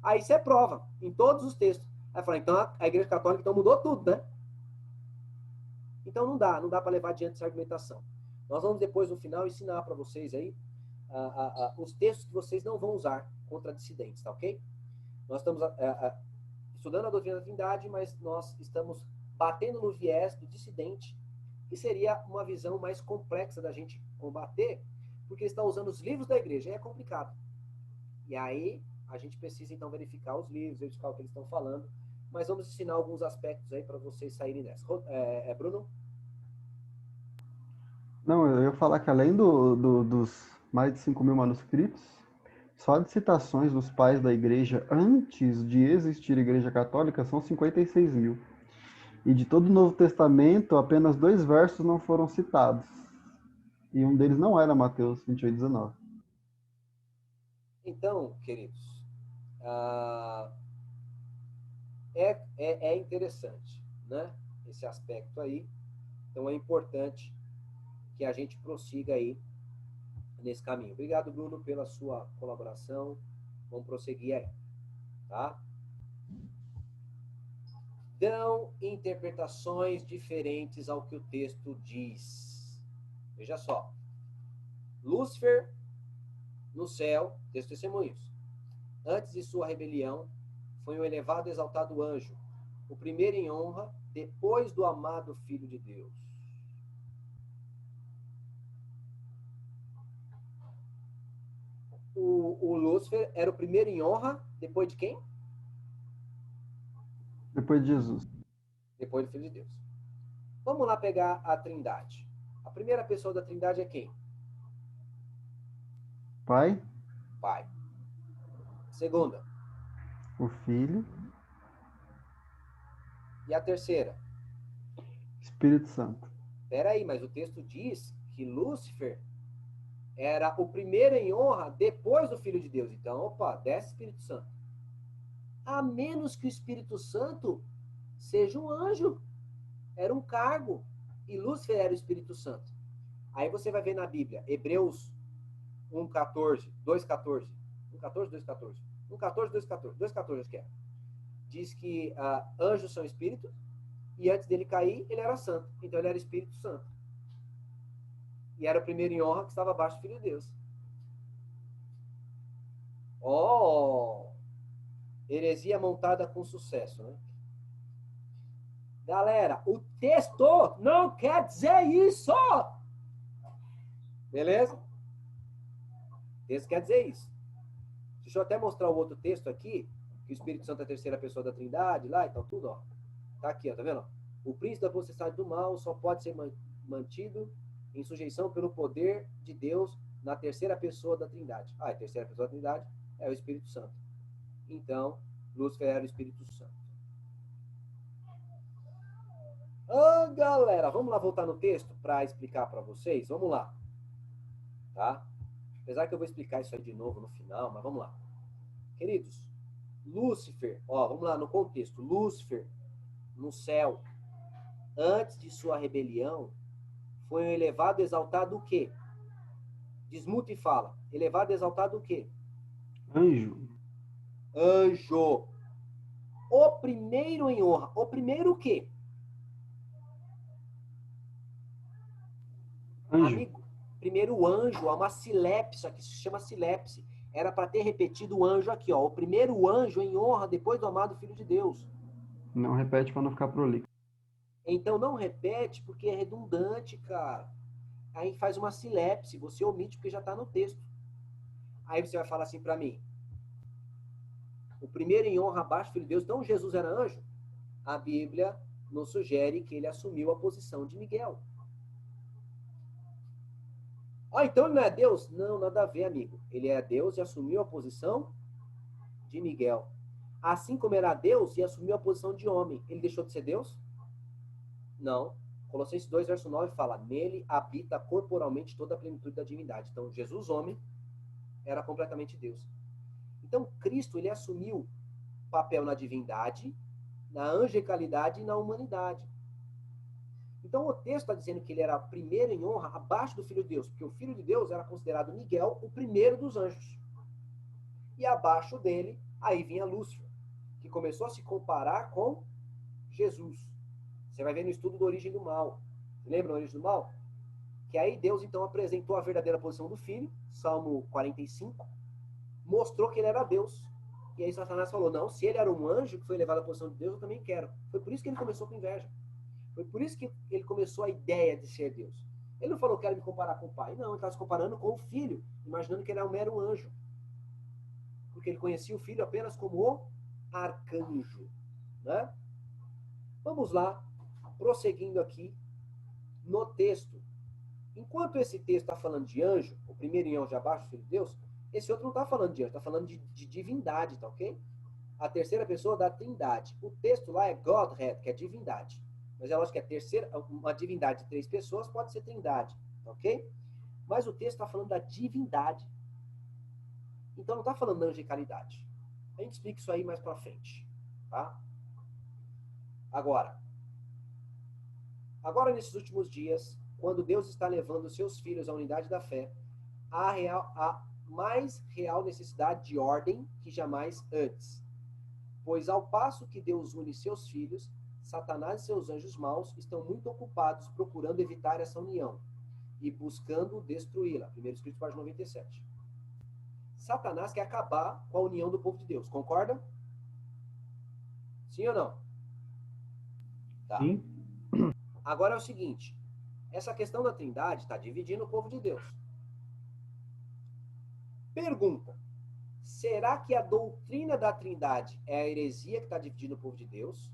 Aí você prova em todos os textos. Aí fala, então a Igreja Católica então mudou tudo, né? Então não dá para levar adiante essa argumentação. Nós vamos depois, no final, ensinar para vocês aí os textos que vocês não vão usar contra dissidentes, tá ok? Nós estamos estudando a doutrina da Trindade, mas nós estamos batendo no viés do dissidente, que seria uma visão mais complexa da gente combater, porque ele está usando os livros da igreja, e é complicado. E aí a gente precisa então verificar os livros, verificar o que eles estão falando, mas vamos ensinar alguns aspectos aí para vocês saírem dessa. Bruno? Não, eu ia falar que além dos mais de 5.000 manuscritos, só de citações dos pais da igreja antes de existir a igreja católica são 56.000. E de todo o Novo Testamento, apenas 2 versos não foram citados. E um deles não era Mateus 28:19. Então, queridos, é interessante, né? Esse aspecto aí. Então é importante que a gente prossiga aí nesse caminho. Obrigado, Bruno, pela sua colaboração. Vamos prosseguir aí, tá? Dão interpretações diferentes ao que o texto diz. Veja só. Lúcifer no céu, texto testemunhos. Antes de sua rebelião, foi um elevado e exaltado anjo, o primeiro em honra, depois do amado Filho de Deus. O Lúcifer era o primeiro em honra, depois de quem? Depois de Jesus. Depois do Filho de Deus. Vamos lá pegar a Trindade. A primeira pessoa da Trindade é quem? Pai, Pai. Segunda. o Filho, E a terceira? Espírito Santo. Espera aí, mas o texto diz que Lúcifer era o primeiro em honra depois do Filho de Deus. Então, opa, desce Espírito Santo. A menos que o Espírito Santo seja um anjo. Era um cargo. E Lúcifer era o Espírito Santo. Aí você vai ver na Bíblia, Hebreus 1:14, 2:14. 1:14, 2:14. 1:14, 2:14. 2:14, acho que é. Diz que anjos são espíritos, e antes dele cair, ele era santo. Então ele era Espírito Santo. E era o primeiro em honra que estava abaixo do Filho de Deus. Ó, heresia montada com sucesso, né? Galera, o texto não quer dizer isso! Beleza? O texto quer dizer isso. Deixa eu até mostrar o outro texto aqui, que o Espírito Santo é a terceira pessoa da Trindade, lá e tal, tudo, ó. Tá aqui, ó, tá vendo? O príncipe da potestade do mal só pode ser mantido em sujeição pelo poder de Deus na terceira pessoa da Trindade. Ah, a terceira pessoa da Trindade é o Espírito Santo. Então, Lúcifer era o Espírito Santo. Ah, galera, vamos lá voltar no texto para explicar para vocês? Vamos lá, tá? Apesar que eu vou explicar isso aí de novo no final, mas vamos lá. Queridos, Lúcifer, ó, vamos lá no contexto. Lúcifer, no céu, antes de sua rebelião, foi um elevado, exaltado o quê? Desmuta e fala. Elevado, exaltado o quê? Anjo. Anjo. O primeiro em honra. O primeiro o quê? Anjo. Amigo, primeiro anjo, há uma silepse, aqui se chama silepse. Era para ter repetido o anjo aqui, ó. O primeiro anjo em honra depois do amado Filho de Deus. Não repete para não ficar prolixo. Então não repete porque é redundante, cara. Aí faz uma silepse, você omite porque já está no texto. Aí você vai falar assim para mim: o primeiro em honra abaixo do Filho de Deus, então Jesus era anjo? A Bíblia nos sugere que ele assumiu a posição de Miguel. Ah, então ele não é Deus? Não, nada a ver, amigo. Ele é Deus e assumiu a posição de Miguel. Assim como era Deus e assumiu a posição de homem, ele deixou de ser Deus? Não. Colossenses 2, verso 9 fala: nele habita corporalmente toda a plenitude da divindade. Então, Jesus, homem, era completamente Deus. Então, Cristo, ele assumiu papel na divindade, na angelicalidade e na humanidade. Então, o texto está dizendo que ele era primeiro em honra abaixo do Filho de Deus, porque o Filho de Deus era considerado Miguel, o primeiro dos anjos. E abaixo dele, aí vinha Lúcifer, que começou a se comparar com Jesus. Você vai ver no estudo da origem do mal. Lembra da origem do mal? Que aí Deus, então, apresentou a verdadeira posição do Filho, Salmo 45, mostrou que ele era Deus. E aí Satanás falou, não, se ele era um anjo que foi elevado à posição de Deus, eu também quero. Foi por isso que ele começou com inveja. Foi por isso que ele começou a ideia de ser Deus. Ele não falou, quero me comparar com o pai. Não, ele estava se comparando com o filho, imaginando que ele era um mero anjo. Porque ele conhecia o filho apenas como o arcanjo. Né? Vamos lá, prosseguindo aqui no texto. Enquanto esse texto está falando de anjo, o primeiro em anjo abaixo, filho de Deus, esse outro não está falando de anjo, está falando de divindade, tá ok? A terceira pessoa da trindade. O texto lá é Godhead, que é divindade. Mas é lógico que a terceira, uma divindade de 3 pessoas pode ser trindade, ok? Mas o texto está falando da divindade. Então não está falando da angelicalidade. A gente explica isso aí mais para frente, tá? Agora, nesses últimos dias, quando Deus está levando os seus filhos à unidade da fé, há mais real necessidade de ordem que jamais antes. Pois ao passo que Deus une seus filhos, Satanás e seus anjos maus estão muito ocupados procurando evitar essa união e buscando destruí-la. 1 Coríntios, página 97. Satanás quer acabar com a união do povo de Deus, concorda? Sim ou não? Tá. Sim. Agora é o seguinte, essa questão da trindade está dividindo o povo de Deus. Pergunta, será que a doutrina da trindade é a heresia que está dividindo o povo de Deus?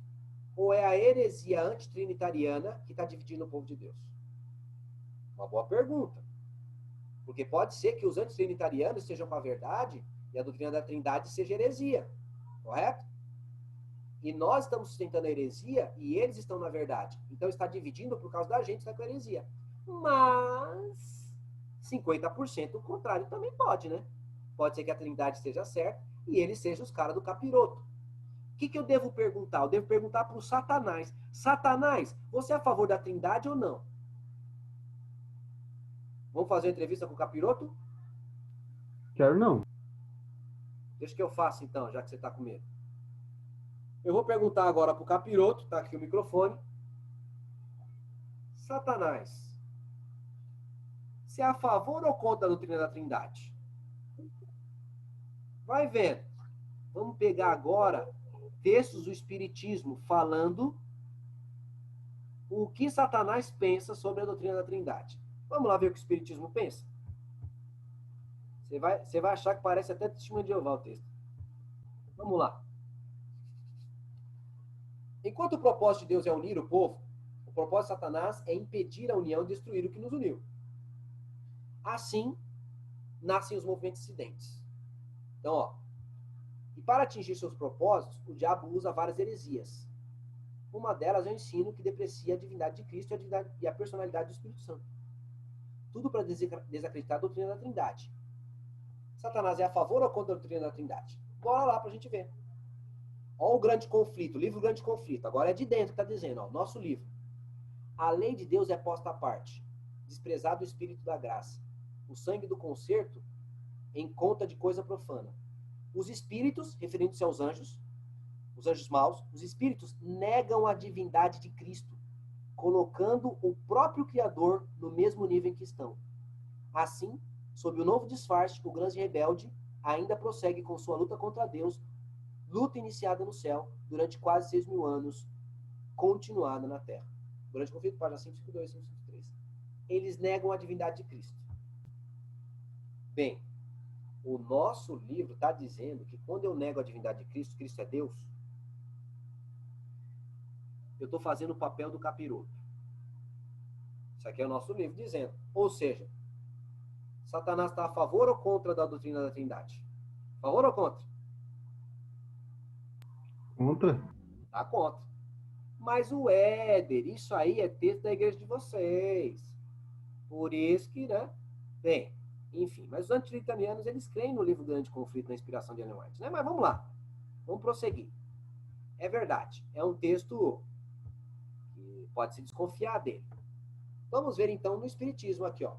Ou é a heresia antitrinitariana que está dividindo o povo de Deus? Uma boa pergunta. Porque pode ser que os antitrinitarianos estejam com a verdade e a doutrina da trindade seja heresia. Correto? E nós estamos sustentando a heresia e eles estão na verdade. Então está dividindo por causa da gente que está com a heresia. Mas 50% o contrário também pode, né? Pode ser que a trindade esteja certa e eles sejam os caras do capiroto. O que eu devo perguntar? Eu devo perguntar para o Satanás. Satanás, você é a favor da trindade ou não? Vamos fazer uma entrevista com o capiroto? Quero não. Deixa que eu faço então, já que você está com medo. Eu vou perguntar agora para o capiroto, está aqui o microfone. Satanás, você é a favor ou contra a doutrina da trindade? Vai vendo. Vamos pegar agora textos do Espiritismo falando o que Satanás pensa sobre a doutrina da Trindade. Vamos lá ver o que o Espiritismo pensa? Você vai achar que parece até Testemunho de Jeová o texto. Vamos lá. Enquanto o propósito de Deus é unir o povo, o propósito de Satanás é impedir a união e destruir o que nos uniu. Assim, nascem os movimentos dissidentes. Então, ó, e para atingir seus propósitos, o diabo usa várias heresias. Uma delas é o ensino que deprecia a divindade de Cristo e a personalidade do Espírito Santo. Tudo para desacreditar a doutrina da Trindade. Satanás é a favor ou contra a doutrina da Trindade? Bora lá para a gente ver. Olha o grande conflito, o livro Grande Conflito. Agora é de dentro que está dizendo, ó, nosso livro. A lei de Deus é posta à parte. Desprezado o Espírito da graça. O sangue do concerto em conta de coisa profana. Os espíritos, referindo-se aos anjos, os anjos maus, os espíritos negam a divindade de Cristo, colocando o próprio Criador no mesmo nível em que estão. Assim, sob o novo disfarce, o grande rebelde ainda prossegue com sua luta contra Deus, luta iniciada no céu durante quase 6.000 anos, continuada na terra. Grande Conflito, página 552 e 553. Eles negam a divindade de Cristo. Bem, o nosso livro está dizendo que quando eu nego a divindade de Cristo, Cristo é Deus, eu estou fazendo o papel do capiroto. Isso aqui é o nosso livro dizendo. Ou seja, Satanás está a favor ou contra da doutrina da Trindade? A favor ou contra? Contra? Está contra. Mas o Éder, isso aí é texto da igreja de vocês. Por isso que, né? Bem, enfim. Mas os antitrinitarianos, eles creem no livro Grande Conflito, na inspiração de Ellen White, né? Mas vamos lá. Vamos prosseguir. É verdade. É um texto que pode se desconfiar dele. Vamos ver, então, no Espiritismo aqui, ó.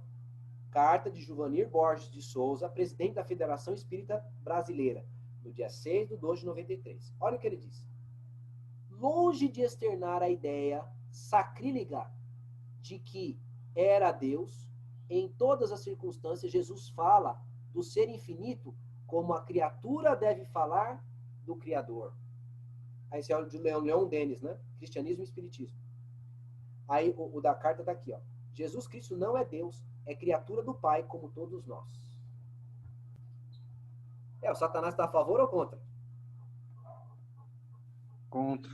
Carta de Juvanir Borges de Souza, presidente da Federação Espírita Brasileira, no dia 6 de 2 de 93. Olha o que ele diz. Longe de externar a ideia sacrílega de que era Deus, em todas as circunstâncias, Jesus fala do ser infinito como a criatura deve falar do Criador. Aí esse é o de Leon Denis, né? Cristianismo e Espiritismo. Aí o da carta está aqui, ó. Jesus Cristo não é Deus, é criatura do Pai, como todos nós. O Satanás está a favor ou contra? Contra.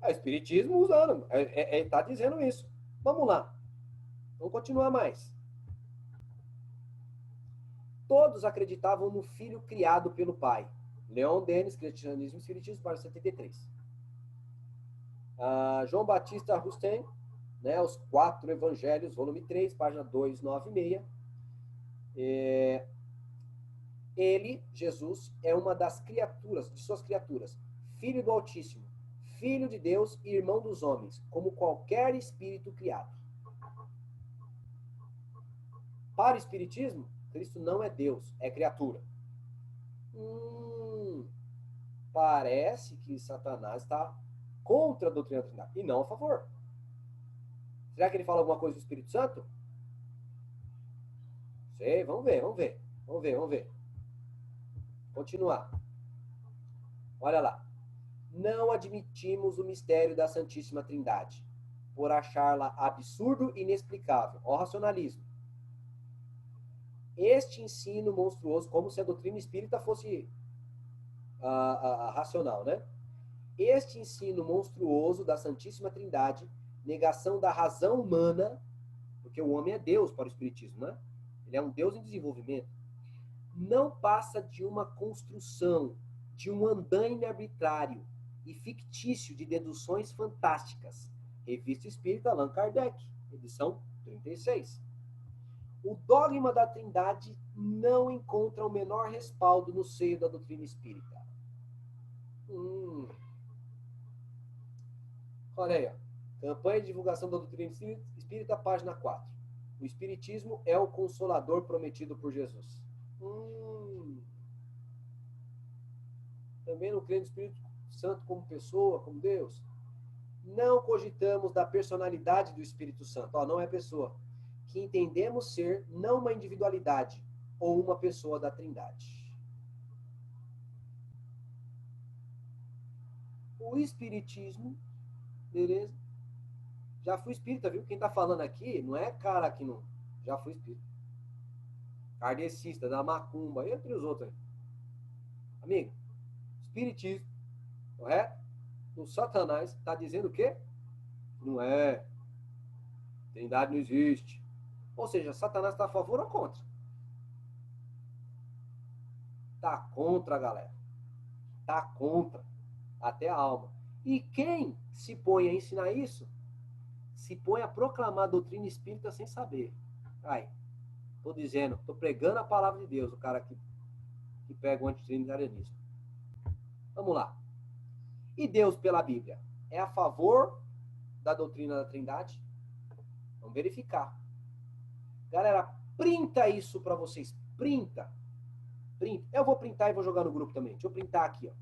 É o Espiritismo usando, está dizendo isso. Vamos lá. Vamos continuar mais. Todos acreditavam no Filho criado pelo Pai. Leon Denis, Cristianismo e Espiritismo, página 73. João Batista Rustem, né, Os Quatro Evangelhos, volume 3, página 296. Ele, Jesus, é uma das criaturas, de suas criaturas, filho do Altíssimo, filho de Deus e irmão dos homens, como qualquer espírito criado. Para o Espiritismo, Cristo não é Deus, é criatura. Parece que Satanás está contra a doutrina da Trindade e não a favor. Será que ele fala alguma coisa do Espírito Santo? Sei, vamos ver. Continuar. Olha lá. Não admitimos o mistério da Santíssima Trindade, por achá-la absurdo e inexplicável. Ó racionalismo. Este ensino monstruoso, como se a doutrina espírita fosse racional, né? Este ensino monstruoso da Santíssima Trindade, negação da razão humana, porque o homem é Deus para o Espiritismo, né? Ele é um Deus em desenvolvimento, não passa de uma construção, de um andaime arbitrário e fictício de deduções fantásticas. Revista Espírita, Allan Kardec, edição 36. O dogma da Trindade não encontra o menor respaldo no seio da doutrina espírita. Olha aí, ó. Campanha de divulgação da doutrina espírita, página 4. O Espiritismo é o consolador prometido por Jesus. Também não crê no Espírito Santo como pessoa, como Deus. Não cogitamos da personalidade do Espírito Santo. Não é pessoa. Que entendemos ser não uma individualidade ou uma pessoa da Trindade. o espiritismo, beleza? Já fui espírita, viu? Quem tá falando aqui não é cara que não... Já fui espírita. Kardecista, da macumba, entre os outros. Amigo, espiritismo, correto? O Satanás está dizendo o quê? Não é. Trindade não existe. Ou seja, Satanás está a favor ou contra? Está contra, galera. Está contra. Até a alma. E quem se põe a ensinar isso, se põe a proclamar a doutrina espírita sem saber. Ai, tô dizendo, tô pregando a palavra de Deus, o cara que pega o antitrinitarianismo. Vamos lá. E Deus, pela Bíblia, é a favor da doutrina da Trindade? Vamos verificar. Galera, printa isso para vocês. Printa. Printa. Eu vou printar e vou jogar no grupo também. Deixa eu printar aqui, ó.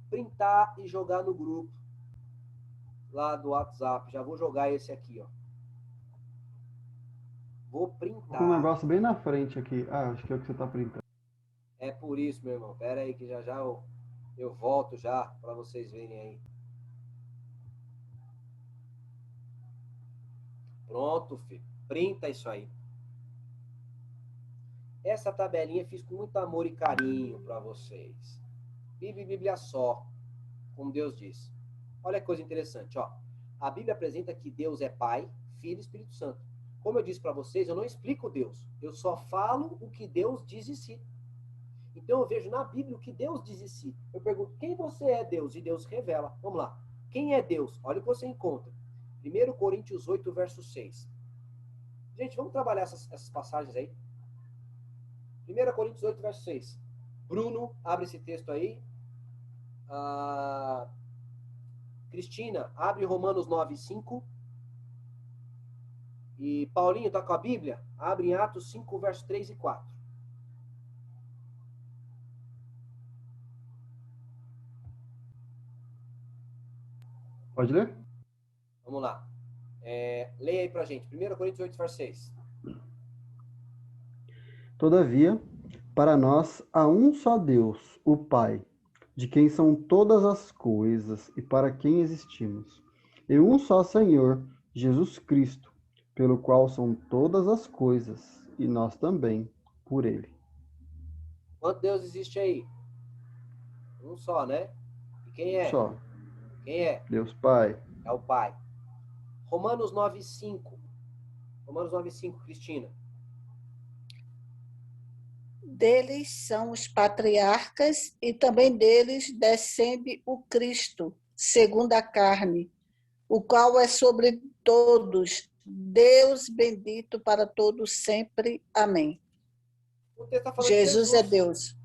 Printar e jogar no grupo lá do WhatsApp. Já vou jogar esse aqui, ó. Vou printar. Com um negócio bem na frente aqui. Ah, acho que é o que você tá printando. É por isso, meu irmão. Pera aí que já já eu volto já para vocês verem aí. Pronto, filho. Printa isso aí. Essa tabelinha fiz com muito amor e carinho para vocês. Bíblia e Bíblia só, como Deus diz. Olha que coisa interessante, ó. A Bíblia apresenta que Deus é Pai, Filho e Espírito Santo. Como eu disse para vocês, eu não explico Deus. Eu só falo o que Deus diz de si. Então eu vejo na Bíblia o que Deus diz de si. Eu pergunto, quem você é, Deus? E Deus revela. Vamos lá. Quem é Deus? Olha o que você encontra. 1 Coríntios 8, verso 6. Gente, vamos trabalhar essas passagens aí. 1 Coríntios 8, verso 6. Bruno, abre esse texto aí. Cristina, abre Romanos 9, 5. E Paulinho, tá com a Bíblia? Abre em Atos 5, verso 3 e 4. Pode ler? Vamos lá. Leia aí pra gente. 1 Coríntios 8, verso 6. Todavia, para nós há um só Deus, o Pai, de quem são todas as coisas e para quem existimos, e um só Senhor, Jesus Cristo, pelo qual são todas as coisas, e nós também, por ele. Quanto Deus existe aí? Um só, né? E quem é? Só. Quem é? Deus Pai. É o Pai. Romanos 9, 5. Romanos 9, 5, Cristina. Deles são os patriarcas e também deles descende o Cristo, segundo a carne, o qual é sobre todos, Deus bendito para todos sempre. Amém. O texto está falando Jesus é Deus.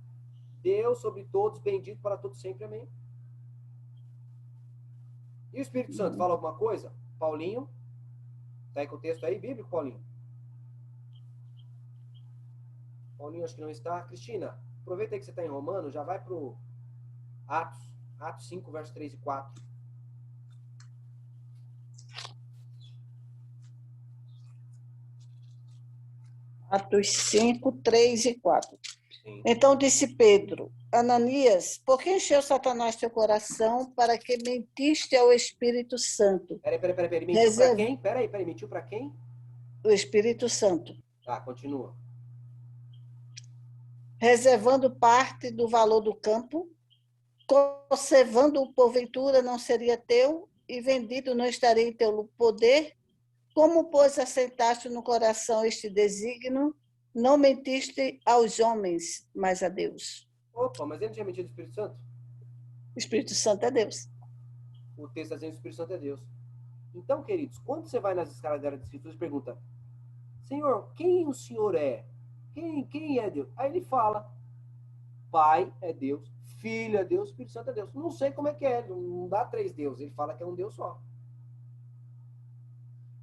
Deus sobre todos, bendito para todos sempre. Amém. E o Espírito Santo fala alguma coisa? Paulinho? Está aí com o texto aí, bíblico, Paulinho? Paulinho acho que não está. Cristina, aproveita aí que você está em Romano, já vai para o Atos 5, verso 3 e 4. Atos 5, 3 e 4. Sim. Então disse Pedro, Ananias, por que encheu Satanás teu coração para que mentiste ao Espírito Santo? Peraí. Mentiu para quem? Peraí. Mentiu para quem? O Espírito Santo. Tá, continua. Reservando parte do valor do campo, conservando-o porventura não seria teu, e vendido não estaria em teu poder? Como, pois, assentaste no coração este desígnio, não mentiste aos homens, mas a Deus. Opa, mas ele tinha mentido do Espírito Santo? O Espírito Santo é Deus. O texto está dizendo que o Espírito Santo é Deus. Então, queridos, quando você vai nas escalas das Escrituras e pergunta, Senhor, quem o Senhor é? Quem é Deus? Aí ele fala, Pai é Deus, Filho é Deus, Espírito Santo é Deus. Não sei como é que é, não dá 3 deuses, ele fala que é um Deus só.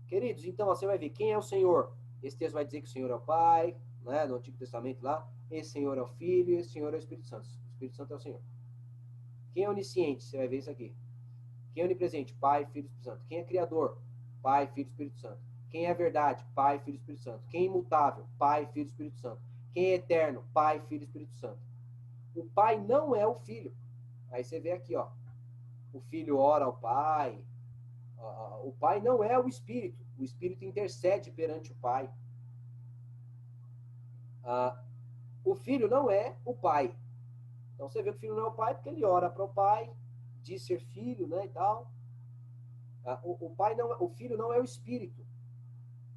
Queridos, então você vai ver quem é o Senhor. Esse texto vai dizer que o Senhor é o Pai, né, no Antigo Testamento lá. Esse Senhor é o Filho, esse Senhor é o Espírito Santo. O Espírito Santo é o Senhor. Quem é onisciente? Você vai ver isso aqui. Quem é onipresente? Pai, Filho e Espírito Santo. Quem é criador? Pai, Filho e Espírito Santo. Quem é verdade? Pai, Filho e Espírito Santo. Quem é imutável? Pai, Filho e Espírito Santo. Quem é eterno? Pai, Filho e Espírito Santo. O Pai não é o Filho. Aí você vê aqui, ó. o filho ora ao pai. O pai não é o espírito intercede perante o pai. O filho não é o pai. Então você vê que o filho não é o pai porque ele ora para o pai, diz ser filho, né, e tal. O filho não é o espírito.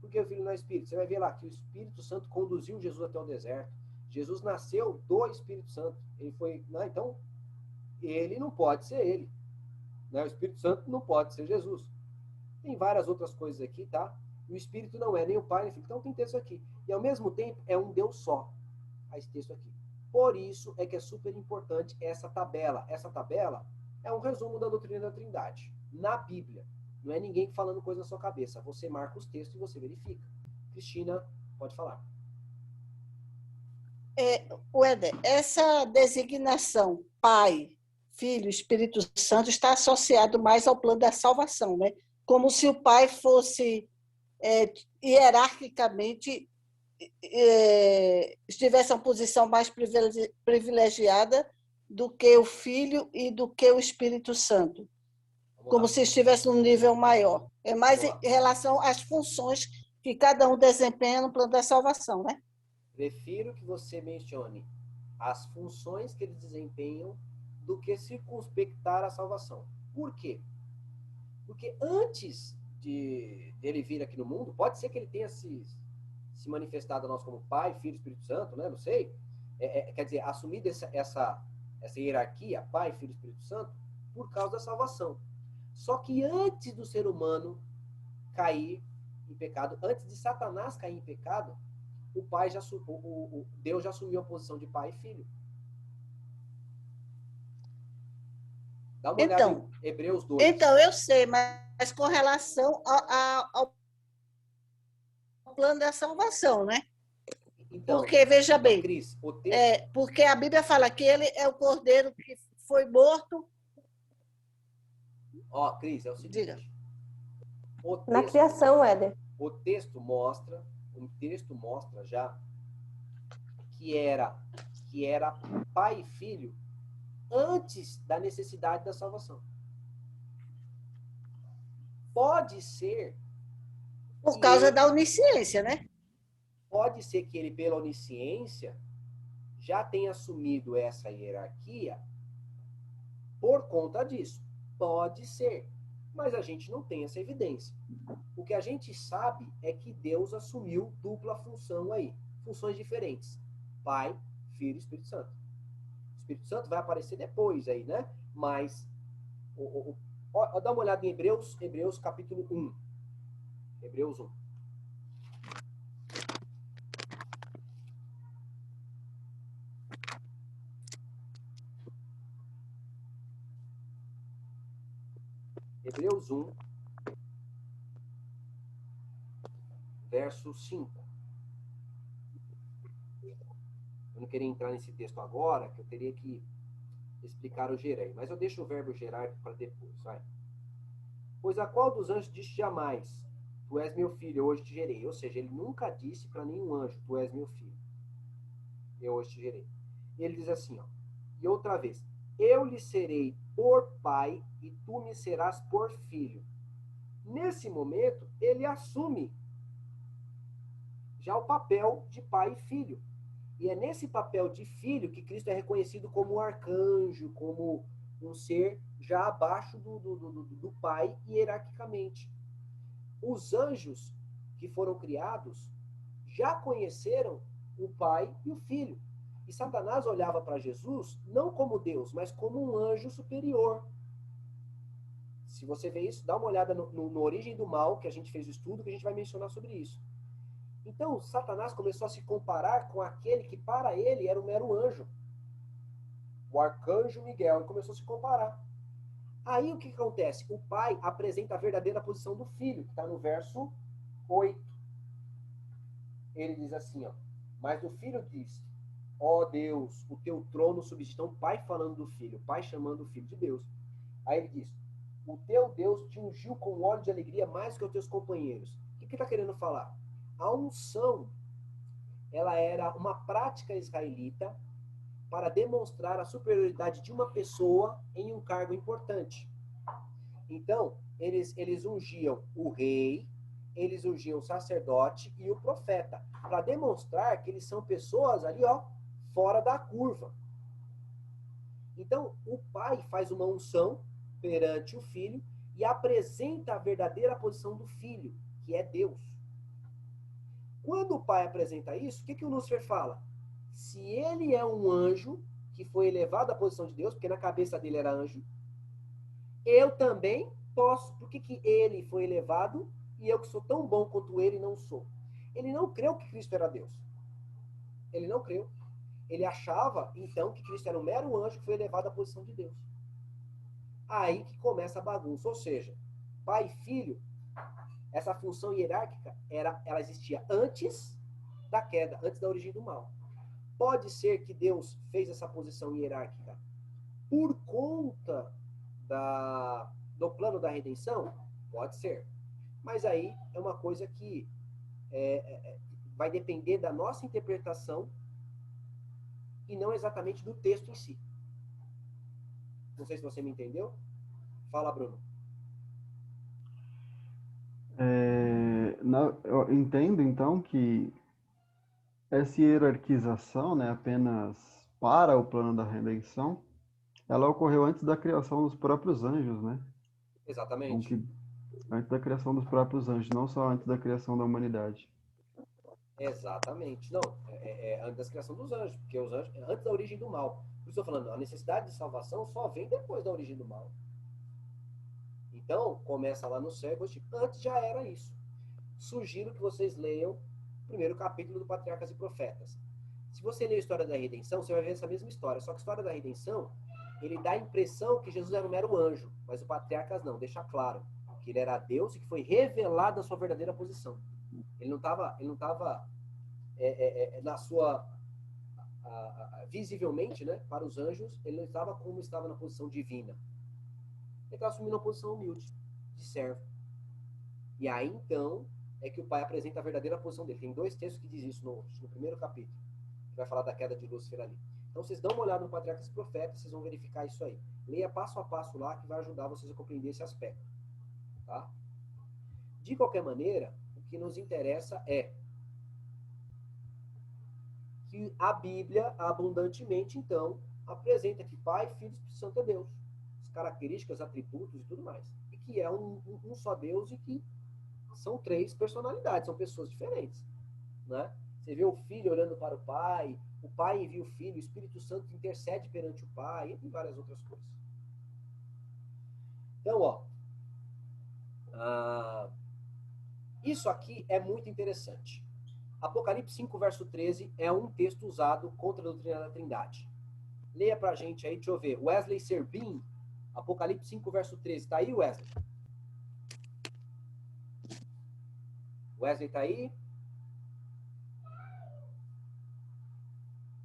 Por que o filho não é espírito? Você vai ver lá que o Espírito Santo conduziu Jesus até o deserto. Jesus nasceu do Espírito Santo. Ele foi, né, então ele não pode ser ele, né? O Espírito Santo não pode ser Jesus. Tem várias outras coisas aqui, tá? O Espírito não é nem o Pai, nem o Filho. Então tem texto aqui. E ao mesmo tempo é um Deus só. Esse texto aqui. Por isso é que é super importante essa tabela. Essa tabela é um resumo da doutrina da Trindade. Na Bíblia. Não é ninguém falando coisa na sua cabeça. Você marca os textos e você verifica. Cristina, pode falar. Éder, essa designação Pai, Filho, Espírito Santo está associado mais ao plano da salvação, né? Como se o Pai fosse hierarquicamente estivesse em uma posição mais privilegiada do que o Filho e do que o Espírito Santo, como se estivesse num nível maior. É mais em relação às funções que cada um desempenha no plano da salvação, né? Prefiro que você mencione as funções que eles desempenham do que circunspectar a salvação. Por quê? Porque antes dele vir aqui no mundo, pode ser que ele tenha se manifestado a nós como Pai, Filho e Espírito Santo, né? Não sei. Quer dizer, assumido essa hierarquia, Pai, Filho e Espírito Santo, por causa da salvação. Só que antes do ser humano cair em pecado, antes de Satanás cair em pecado, Deus já assumiu a posição de Pai e Filho. Dá uma olhada em Hebreus 2. Então, eu sei, mas com relação ao plano da salvação, né? Então, porque, veja bem, Cris, o texto... porque a Bíblia fala que ele é o cordeiro que foi morto. Cris, é o seguinte. Diga. Na criação, Éder. O texto mostra já que era pai e filho antes da necessidade da salvação. Pode ser... Por causa da onisciência, né? Pode ser que ele, pela onisciência, já tenha assumido essa hierarquia por conta disso. Pode ser. Mas a gente não tem essa evidência. O que a gente sabe é que Deus assumiu dupla função aí. Funções diferentes. Pai, Filho e Espírito Santo. O Espírito Santo vai aparecer depois aí, né? Mas, dá uma olhada em Hebreus capítulo 1. Hebreus 1. Hebreus 1, verso 5. Eu não queria entrar nesse texto agora, que eu teria que explicar o gerei. Mas eu deixo o verbo gerar para depois, vai. Pois a qual dos anjos disse jamais, tu és meu filho, eu hoje te gerei. Ou seja, ele nunca disse para nenhum anjo, tu és meu filho, eu hoje te gerei. Ele diz assim, e outra vez, eu lhe serei por pai e tu me serás por filho. Nesse momento, ele assume já o papel de pai e filho. E é nesse papel de filho que Cristo é reconhecido como arcanjo, como um ser já abaixo do pai hierarquicamente. Os anjos que foram criados já conheceram o pai e o filho. E Satanás olhava para Jesus não como Deus, mas como um anjo superior. Se você vê isso, dá uma olhada no Origem do Mal, que a gente fez o estudo, que a gente vai mencionar sobre isso. Então, Satanás começou a se comparar com aquele que para ele era um mero anjo. O arcanjo Miguel. Ele começou a se comparar. Aí o que acontece? O pai apresenta a verdadeira posição do filho, que está no verso 8. Ele diz assim, mas o filho diz, Deus, o teu trono subsiste. Então, o pai falando do filho, o pai chamando o filho de Deus. Aí ele diz, o teu Deus te ungiu com óleo de alegria mais que os teus companheiros. O que ele está querendo falar? A unção, ela era uma prática israelita para demonstrar a superioridade de uma pessoa em um cargo importante. Então, eles ungiam o rei, eles ungiam o sacerdote e o profeta, para demonstrar que eles são pessoas ali, ó, fora da curva. Então, o pai faz uma unção perante o filho e apresenta a verdadeira posição do filho, que é Deus. Quando o pai apresenta isso, o que o Lúcifer fala? Se ele é um anjo que foi elevado à posição de Deus, porque na cabeça dele era anjo, eu também posso. Por que ele foi elevado e eu que sou tão bom quanto ele não sou? Ele não creu que Cristo era Deus. Ele não creu. Ele achava, então, que Cristo era um mero anjo que foi elevado à posição de Deus. Aí que começa a bagunça. Ou seja, pai e filho, essa função hierárquica, ela existia antes da queda, antes da origem do mal. Pode ser que Deus fez essa posição hierárquica por conta do plano da redenção? Pode ser. Mas aí é uma coisa que vai depender da nossa interpretação e não exatamente do texto em si. Não sei se você me entendeu. Fala, Bruno. Eu entendo, então, que essa hierarquização, né, apenas para o plano da redenção, ela ocorreu antes da criação dos próprios anjos, né? Exatamente. Antes da criação dos próprios anjos, não só antes da criação da humanidade. Exatamente. Não, antes da criação dos anjos, porque os anjos, antes da origem do mal. Por isso eu estou falando, a necessidade de salvação só vem depois da origem do mal. Então, começa lá no céu, antes já era isso. Sugiro que vocês leiam o primeiro capítulo do Patriarcas e Profetas. Se você ler a história da redenção, você vai ver essa mesma história. Só que a história da redenção, ele dá a impressão que Jesus era um mero anjo, mas o Patriarcas não, deixa claro que ele era Deus e que foi revelado a sua verdadeira posição. Ele não estava na sua visivelmente, né, para os anjos, ele não estava como estava na posição divina. Ele estava assumindo uma posição humilde, de servo. E aí, então, é que o pai apresenta a verdadeira posição dele. Tem 2 textos que diz isso no primeiro capítulo, que vai falar da queda de Lúcifer ali. Então, vocês dão uma olhada no Patriarcas e Profetas, vocês vão verificar isso aí. Leia passo a passo lá, que vai ajudar vocês a compreender esse aspecto. Tá? De qualquer maneira, o que nos interessa é que a Bíblia, abundantemente, então, apresenta que Pai, Filho e Espírito Santo é Deus. As características, atributos e tudo mais. E que é um só Deus e que são 3 personalidades, são pessoas diferentes. Né? Você vê o Filho olhando para o Pai envia o Filho, o Espírito Santo intercede perante o Pai, entre várias outras coisas. Então, ó, isso aqui é muito interessante. Apocalipse 5, verso 13 é um texto usado contra a doutrina da Trindade. Leia pra gente aí, deixa eu ver. Wesley Serbin, Apocalipse 5, verso 13. Tá aí, Wesley? Wesley tá aí?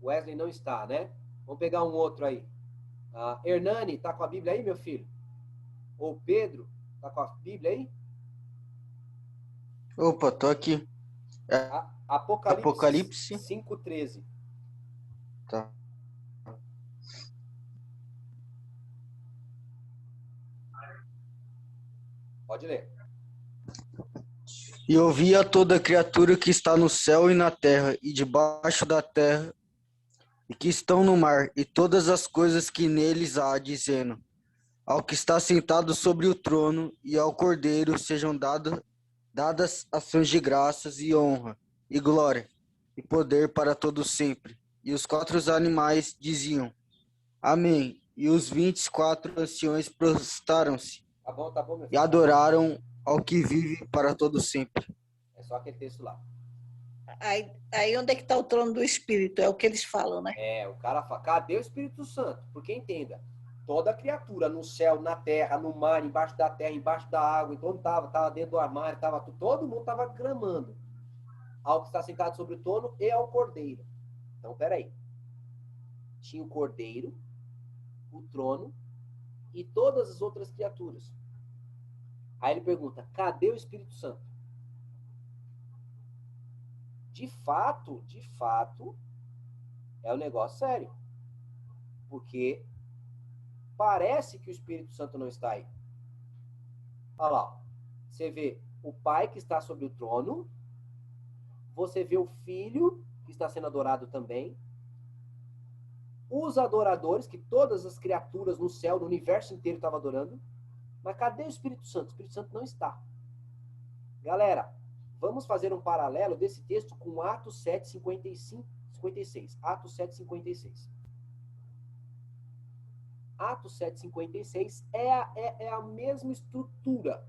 Wesley não está, né? Vamos pegar um outro aí. Hernani, tá com a Bíblia aí, meu filho? Ou Pedro, tá com a Bíblia aí? Opa, tô aqui. Apocalipse 5:13. Tá. Pode ler. E ouvia toda criatura que está no céu e na terra, e debaixo da terra, e que estão no mar, e todas as coisas que neles há, dizendo: ao que está sentado sobre o trono e ao Cordeiro sejam dadas ações de graças e honra, e glória, e poder para todos sempre. E os 4 animais diziam: Amém. E os 24 anciões prostraram-se Tá bom, meu filho. e adoraram ao que vive para todos sempre. É só aquele texto lá. Aí onde é que está o trono do Espírito? É o que eles falam, né? O cara fala, cadê o Espírito Santo? Porque entenda, toda criatura no céu, na terra, no mar, embaixo da terra, embaixo da água, então estava dentro do armário, todo mundo estava clamando ao que está sentado sobre o trono e ao Cordeiro. Então, peraí. Tinha o Cordeiro, o trono e todas as outras criaturas. Aí ele pergunta, cadê o Espírito Santo? De fato, é um negócio sério. Porque parece que o Espírito Santo não está aí. Olha lá, ó. Você vê o pai que está sobre o trono, você vê o filho que está sendo adorado também, os adoradores, que todas as criaturas no céu, no universo inteiro estavam adorando, mas cadê o Espírito Santo? O Espírito Santo não está. Galera, vamos fazer um paralelo desse texto com Atos 7, 55, 56. Atos 7, 56. Atos 7, 56 é a mesma estrutura.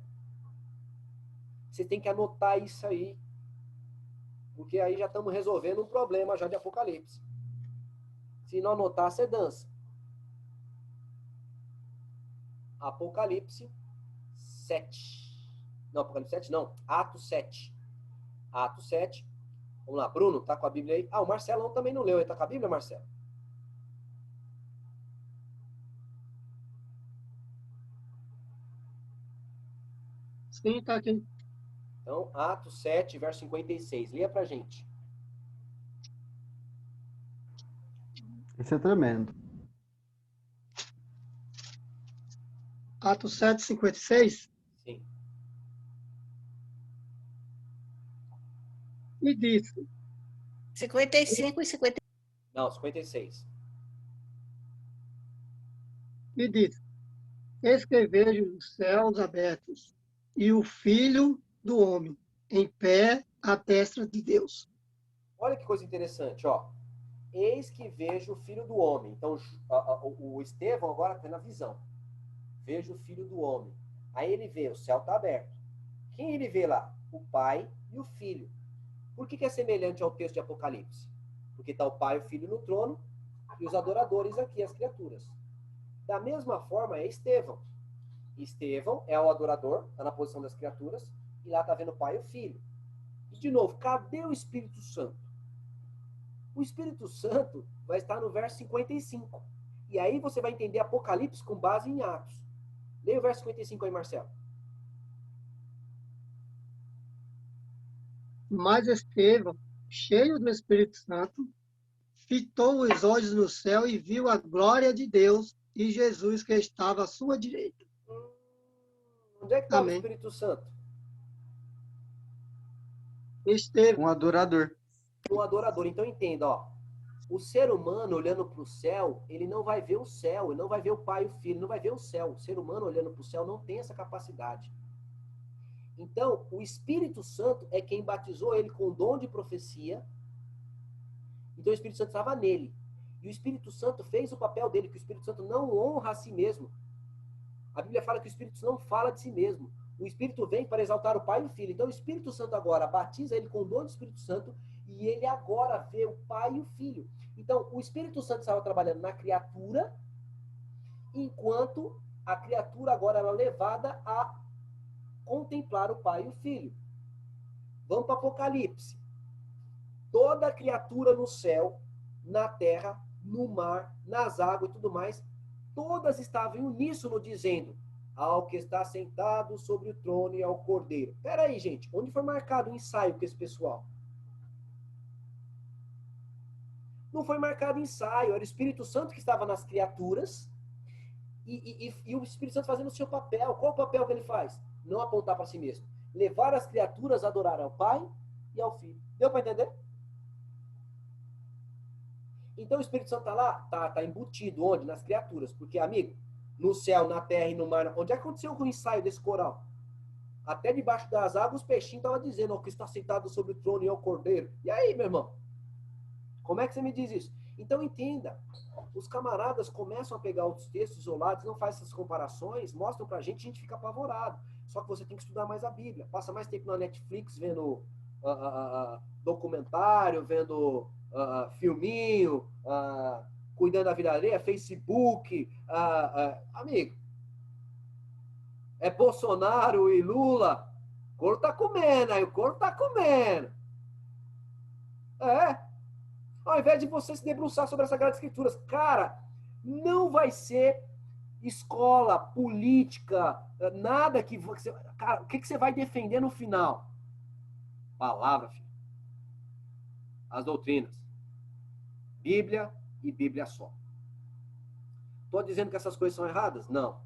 Você tem que anotar isso aí, porque aí já estamos resolvendo um problema já de Apocalipse. Se não anotar, você dança. Apocalipse 7. Não, Apocalipse 7 não. Atos 7. Atos 7. Vamos lá, Bruno, tá com a Bíblia aí? Ah, o Marcelão também não leu. Ele tá com a Bíblia, Marcelo? Sim, tá aqui. Então, Atos 7, verso 56. Leia pra gente. Esse é tremendo. Atos 7, 56. Sim. E disse, 55 e 50. Não, 56. e disse, eis que vejo os céus abertos e o Filho do Homem em pé à destra de Deus. Olha que coisa interessante, ó. Eis que vejo o Filho do Homem. Então, o Estevão agora tem a visão. Vejo o Filho do Homem. Aí ele vê, o céu está aberto. Quem ele vê lá? O Pai e o Filho. Por que é semelhante ao texto de Apocalipse? Porque está o Pai e o Filho no trono e os adoradores aqui, as criaturas. Da mesma forma é Estevão. Estevão é o adorador, está na posição das criaturas, e lá está vendo o Pai e o Filho. E de novo, cadê o Espírito Santo? O Espírito Santo vai estar no verso 55. E aí você vai entender Apocalipse com base em Atos. Leia o verso 55 aí, Marcelo. Mas Estevão, cheio do Espírito Santo, fitou os olhos no céu e viu a glória de Deus e Jesus que estava à sua direita. Onde é que está o Amém. Espírito Santo? Estevão, Um adorador. No adorador. Então entenda, ó. O ser humano olhando para o céu, ele não vai ver o céu, ele não vai ver o Pai e o Filho, ele não vai ver o céu. O ser humano olhando para o céu não tem essa capacidade. Então, o Espírito Santo é quem batizou ele com o dom de profecia. Então, o Espírito Santo estava nele. E o Espírito Santo fez o papel dele, que o Espírito Santo não honra a si mesmo. A Bíblia fala que o Espírito Santo não fala de si mesmo. O Espírito vem para exaltar o Pai e o Filho. Então, o Espírito Santo agora batiza ele com o dom do Espírito Santo e ele agora vê o Pai e o Filho. Então, o Espírito Santo estava trabalhando na criatura, enquanto a criatura agora era levada a contemplar o Pai e o Filho. Vamos para Apocalipse. Toda criatura no céu, na terra, no mar, nas águas e tudo mais, todas estavam em uníssono dizendo: ao que está sentado sobre o trono e ao Cordeiro. Espera aí, gente. Onde foi marcado o ensaio com esse pessoal? Não foi marcado ensaio. Era o Espírito Santo que estava nas criaturas e o Espírito Santo fazendo o seu papel. Qual o papel que ele faz? Não apontar para si mesmo. Levar as criaturas a adorar ao Pai e ao Filho. Deu para entender? Então o Espírito Santo está lá? Tá embutido. Onde? Nas criaturas. Porque, amigo, no céu, na terra e no mar, onde é que aconteceu com o ensaio desse coral? Até debaixo das águas, os peixinhos estavam dizendo: ó, que está sentado sobre o trono e ao Cordeiro. E aí, meu irmão? Como é que você me diz isso? Então entenda, os camaradas começam a pegar outros textos isolados, não fazem essas comparações, mostram pra gente, a gente fica apavorado. Só que você tem que estudar mais a Bíblia. Passa mais tempo na Netflix vendo documentário, vendo filminho, cuidando da vida alheia, Facebook. Amigo, é Bolsonaro e Lula, o couro tá comendo, aí o couro tá comendo. Ao invés de você se debruçar sobre as Sagradas Escrituras, cara, não vai ser escola, política, nada que você... Cara, o que você vai defender no final? Palavra, filho. As doutrinas. Bíblia e Bíblia só. Estou dizendo que essas coisas são erradas? Não.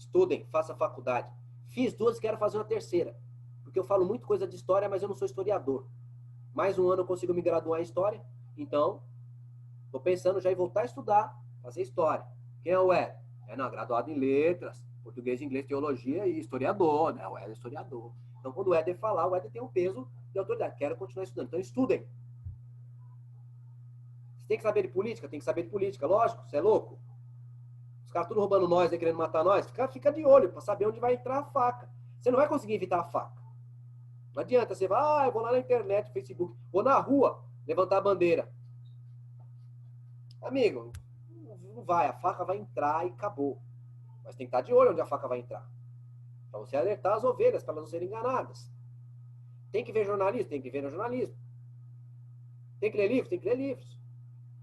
Estudem, façam faculdade. Fiz 2 e quero fazer uma terceira. Porque eu falo muito coisa de história, mas eu não sou historiador. Mais um ano eu consigo me graduar em história. Então, estou pensando já em voltar a estudar, fazer história. Quem é o Éder? Não, graduado em letras, português, inglês, teologia e historiador, né? O Éder é historiador. Então, quando o Éder falar, o Éder tem um peso de autoridade. Quero continuar estudando. Então, estudem. Você tem que saber de política? Tem que saber de política, lógico. Você é louco? Os caras tudo roubando nós, querendo matar nós. Fica de olho para saber onde vai entrar a faca. Você não vai conseguir evitar a faca. Não adianta, você vai, eu vou lá na internet, Facebook, vou na rua levantar a bandeira. Amigo, não vai, a faca vai entrar e acabou. Mas tem que estar de olho onde a faca vai entrar. Para você alertar as ovelhas, para elas não serem enganadas. Tem que ver jornalismo? Tem que ver no jornalismo. Tem que ler livros? Tem que ler livros.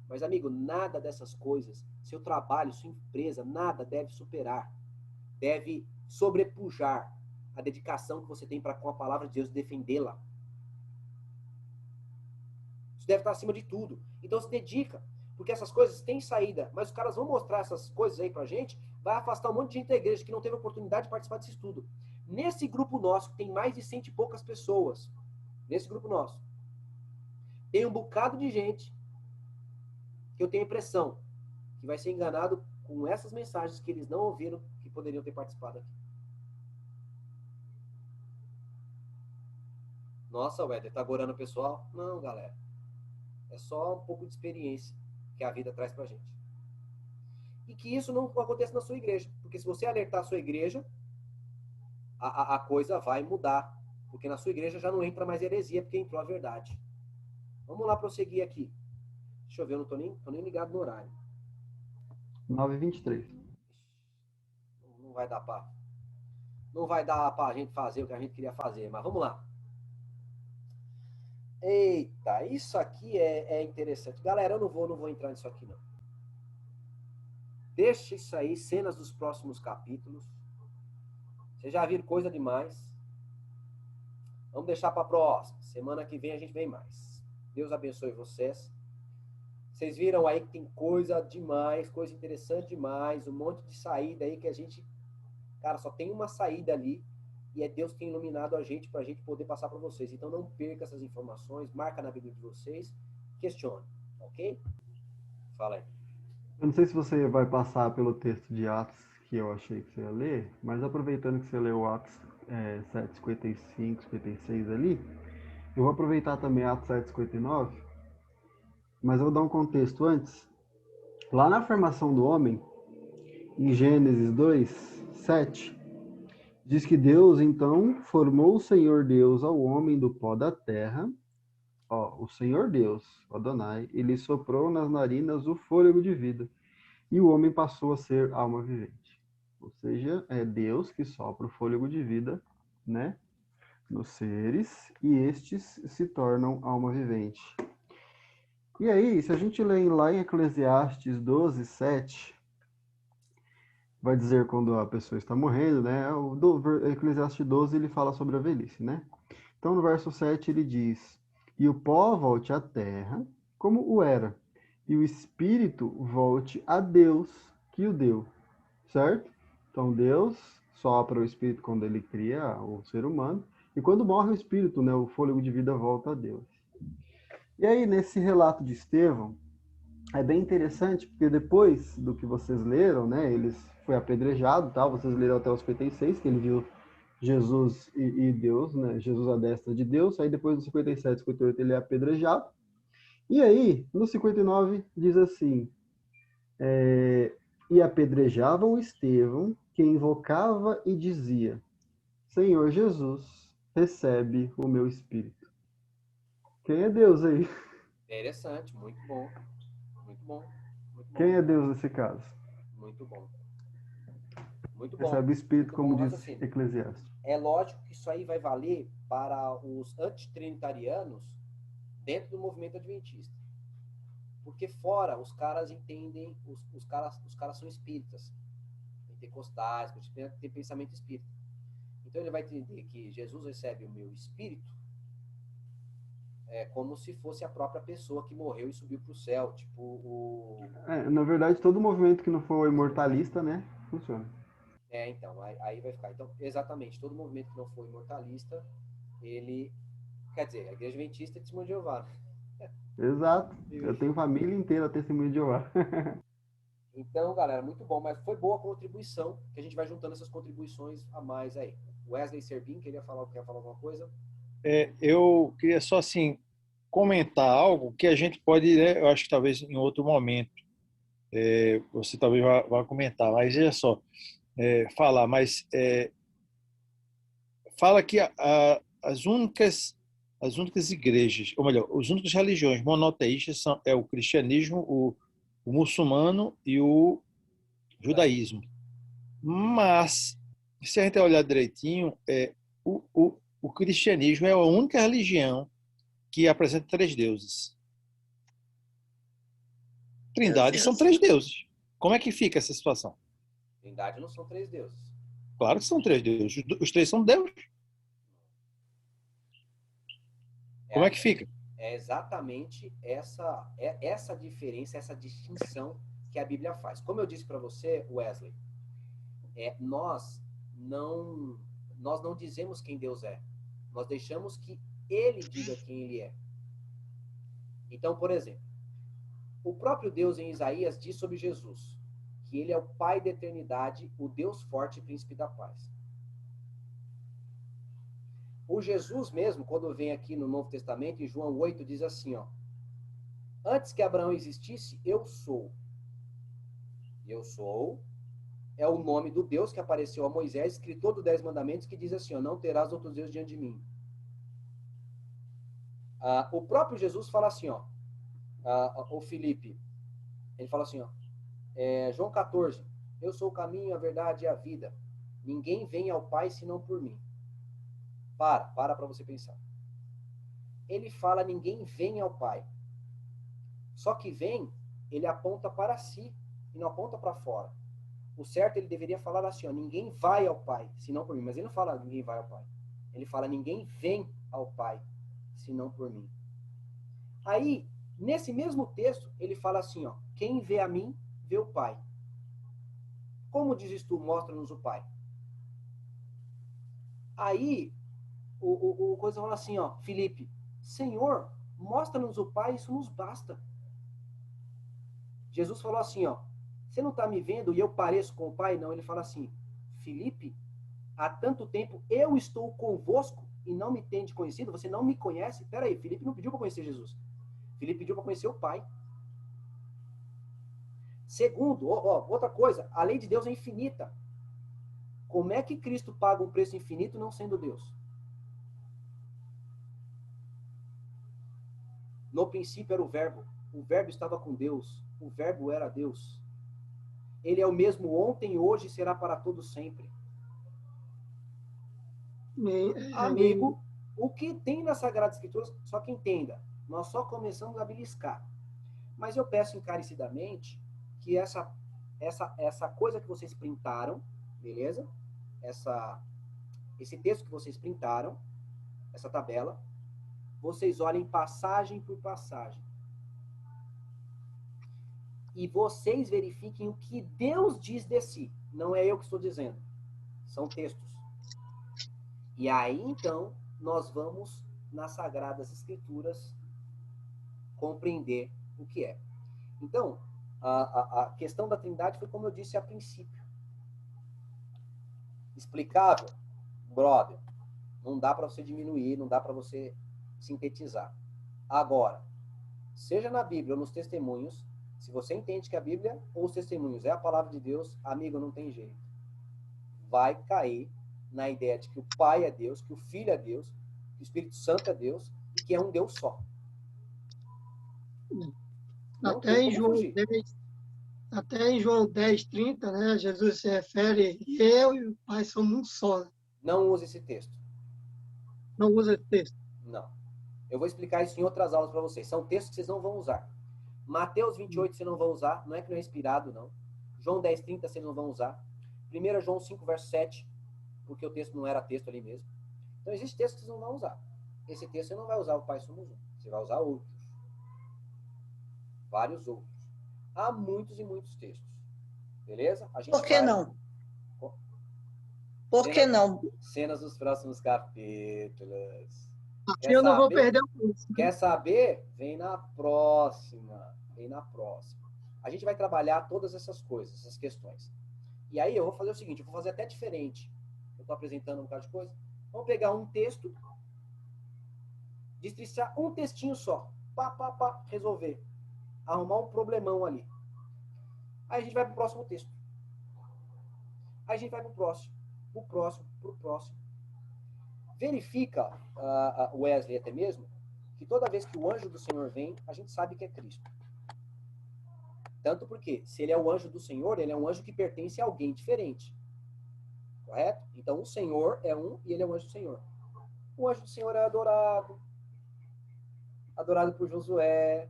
Mas, amigo, nada dessas coisas, seu trabalho, sua empresa, nada deve superar. Deve sobrepujar a dedicação que você tem para com a palavra de Deus defendê-la. Isso deve estar acima de tudo. Então se dedica, porque essas coisas têm saída, mas os caras vão mostrar essas coisas aí pra gente, vai afastar um monte de gente da igreja que não teve oportunidade de participar desse estudo. Nesse grupo nosso, que tem mais de 100 e poucas pessoas, nesse grupo nosso, tem um bocado de gente que eu tenho a impressão que vai ser enganado com essas mensagens que eles não ouviram, que poderiam ter participado aqui. Nossa, o Éder tá agorando o pessoal? Não, galera. É só um pouco de experiência que a vida traz pra gente. E que isso não aconteça na sua igreja. Porque se você alertar a sua igreja, a coisa vai mudar. Porque na sua igreja já não entra mais heresia, porque entrou a verdade. Vamos lá prosseguir aqui. Deixa eu ver, eu não tô nem ligado no horário. 9h23. Não vai dar pra gente fazer o que a gente queria fazer, mas vamos lá. Eita, isso aqui é interessante. Galera, eu não vou entrar nisso aqui, não. Deixa isso aí, cenas dos próximos capítulos. Vocês já viram coisa demais. Vamos deixar para a próxima. Semana que vem a gente vem mais. Deus abençoe vocês. Vocês viram aí que tem coisa demais, coisa interessante demais, um monte de saída aí que a gente... Cara, só tem uma saída ali. E é Deus que tem iluminado a gente para a gente poder passar para vocês. Então não perca essas informações, marca na Bíblia de vocês, questione, ok? Fala aí. Eu não sei se você vai passar pelo texto de Atos que eu achei que você ia ler, mas aproveitando que você leu Atos 7:55, 56 ali, eu vou aproveitar também Atos 7:59, mas eu vou dar um contexto antes. Lá na formação do homem, em Gênesis 2:7, diz que Deus, então, formou o Senhor Deus ao homem do pó da terra. O Senhor Deus, Adonai, ele soprou nas narinas o fôlego de vida. E o homem passou a ser alma vivente. Ou seja, é Deus que sopra o fôlego de vida, né, nos seres, e estes se tornam alma vivente. E aí, se a gente ler lá em Eclesiastes 12:7, vai dizer quando a pessoa está morrendo, né? O Eclesiastes 12, ele fala sobre a velhice, né? Então, no verso 7, ele diz: e o pó volte à terra, como o era, e o espírito volte a Deus, que o deu. Certo? Então, Deus sopra o espírito quando ele cria o ser humano, e quando morre o espírito, né, o fôlego de vida volta a Deus. E aí, nesse relato de Estevão, é bem interessante, porque depois do que vocês leram, né, ele foi apedrejado, tá? Vocês leram até os 56, que ele viu Jesus e Deus, né, Jesus à destra de Deus. Aí depois do 57, 58, ele é apedrejado. E aí, no 59, diz assim, e apedrejavam Estevão, que invocava e dizia, Senhor Jesus, recebe o meu espírito. Quem é Deus aí? Interessante, muito bom. Muito bom. Muito bom. Quem é Deus nesse caso? Muito bom. Muito bom. Recebe o espírito, Muito como bom diz raciocínio. Eclesiastes. É lógico que isso aí vai valer para os antitrinitarianos dentro do movimento adventista. Porque fora, os caras entendem, os caras são espíritas, pentecostais, tem pensamento espírita. Então ele vai entender que Jesus recebe o meu espírito como se fosse a própria pessoa que morreu e subiu para o céu. Tipo Na verdade, todo movimento que não for imortalista, né, funciona. Então, aí vai ficar. Então, exatamente, todo movimento que não for imortalista, ele... Quer dizer, a Igreja Adventista é Testemunho de Jeová. Exato. Eu tenho família inteira testemunha de Jeová. Então, galera, muito bom, mas foi boa a contribuição, que a gente vai juntando essas contribuições a mais aí. Wesley Serbin, quer falar alguma coisa? Eu queria só, assim, comentar algo que a gente pode, né, eu acho que talvez em outro momento, você talvez vá comentar, mas é só, falar, mas fala que as únicas igrejas, ou melhor, as únicas religiões monoteístas são o cristianismo, o muçulmano e o judaísmo. Mas, se a gente olhar direitinho, o cristianismo é a única religião que apresenta três deuses. Trindade são três deuses. Como é que fica essa situação? Trindade não são três deuses. Claro que são três deuses. Os três são Deus. Como é que fica? É exatamente essa diferença, essa distinção que a Bíblia faz. Como eu disse para você, Wesley, nós não dizemos quem Deus é. Nós deixamos que Ele diga quem Ele é. Então, por exemplo, o próprio Deus em Isaías diz sobre Jesus que Ele é o Pai da eternidade, o Deus forte e príncipe da paz. O Jesus mesmo, quando vem aqui no Novo Testamento, em João 8, diz assim, ó: antes que Abraão existisse, eu sou. Eu sou é o nome do Deus que apareceu a Moisés, escritor dos 10 mandamentos, que diz assim, ó: não terás outros deuses diante de mim. O próprio Jesus fala assim, ó, o Filipe, ele fala assim, ó, João 14, eu sou o caminho, a verdade e a vida. Ninguém vem ao Pai senão por mim. Para você pensar. Ele fala, ninguém vem ao Pai. Só que vem, ele aponta para si e não aponta para fora. O certo, ele deveria falar assim, ó, ninguém vai ao Pai, senão por mim. Mas ele não fala, ninguém vai ao Pai. Ele fala, ninguém vem ao Pai, senão por mim. Aí, nesse mesmo texto, ele fala assim, ó, quem vê a mim, vê o Pai. Como dizes tu, mostra-nos o Pai. Aí, o coisa fala assim, ó, Filipe, Senhor, mostra-nos o Pai, isso nos basta. Jesus falou assim, ó, você não está me vendo e eu pareço com o Pai? Não, ele fala assim, Filipe, há tanto tempo eu estou convosco e não me tende conhecido, você não me conhece? Peraí, Filipe não pediu para conhecer Jesus. Filipe pediu para conhecer o Pai. Segundo, outra coisa, a lei de Deus é infinita. Como é que Cristo paga um preço infinito não sendo Deus? No princípio era o Verbo estava com Deus, o Verbo era Deus. Ele é o mesmo ontem, hoje e será para todos sempre. Amigo, o que tem nas Sagradas Escrituras, só que entenda, nós só começamos a beliscar. Mas eu peço encarecidamente que essa coisa que vocês printaram, beleza? Esse texto que vocês printaram, essa tabela, vocês olhem passagem por passagem. E vocês verifiquem o que Deus diz de si. Não é eu que estou dizendo. São textos. E aí, então, nós vamos, nas Sagradas Escrituras, compreender o que é. Então, a questão da Trindade foi como eu disse a princípio. Explicável? Brother, não dá para você diminuir, não dá para você sintetizar. Agora, seja na Bíblia ou nos testemunhos, se você entende que a Bíblia ou os testemunhos é a palavra de Deus, amigo, não tem jeito. Vai cair na ideia de que o Pai é Deus, que o Filho é Deus, que o Espírito Santo é Deus e que é um Deus só. Não Até tem em como João fugir. 10, até em João 10:30, né, Jesus se refere, eu e o Pai somos um só. Não use esse texto. Não usa esse texto. Não. Eu vou explicar isso em outras aulas para vocês. São textos que vocês não vão usar. Mateus 28 vocês não vão usar. Não é que não é inspirado, não. João 10:30 vocês não vão usar. 1 João 5, verso 7, porque o texto não era texto ali mesmo. Então, existe texto que vocês não vão usar. Esse texto você não vai usar o Pai somos um. Você vai usar outros. Vários outros. Há muitos e muitos textos. Beleza? Por que não? Por que não? Cenas dos próximos capítulos. Aqui eu não vou perder o curso. Quer saber? Vem na próxima. Vem na próxima. A gente vai trabalhar todas essas coisas, essas questões. E aí eu vou fazer o seguinte, eu vou fazer até diferente. Eu estou apresentando um bocado de coisa. Vamos pegar um texto, destrinchar um textinho só. Pá, resolver. Arrumar um problemão ali. Aí a gente vai para o próximo texto. Aí a gente vai para o próximo. Pro próximo. Verifica, Wesley até mesmo, que toda vez que o anjo do Senhor vem, a gente sabe que é Cristo. Tanto porque, se ele é o anjo do Senhor, ele é um anjo que pertence a alguém diferente. Correto? Então, o Senhor é um e ele é o anjo do Senhor. O anjo do Senhor é adorado por Josué.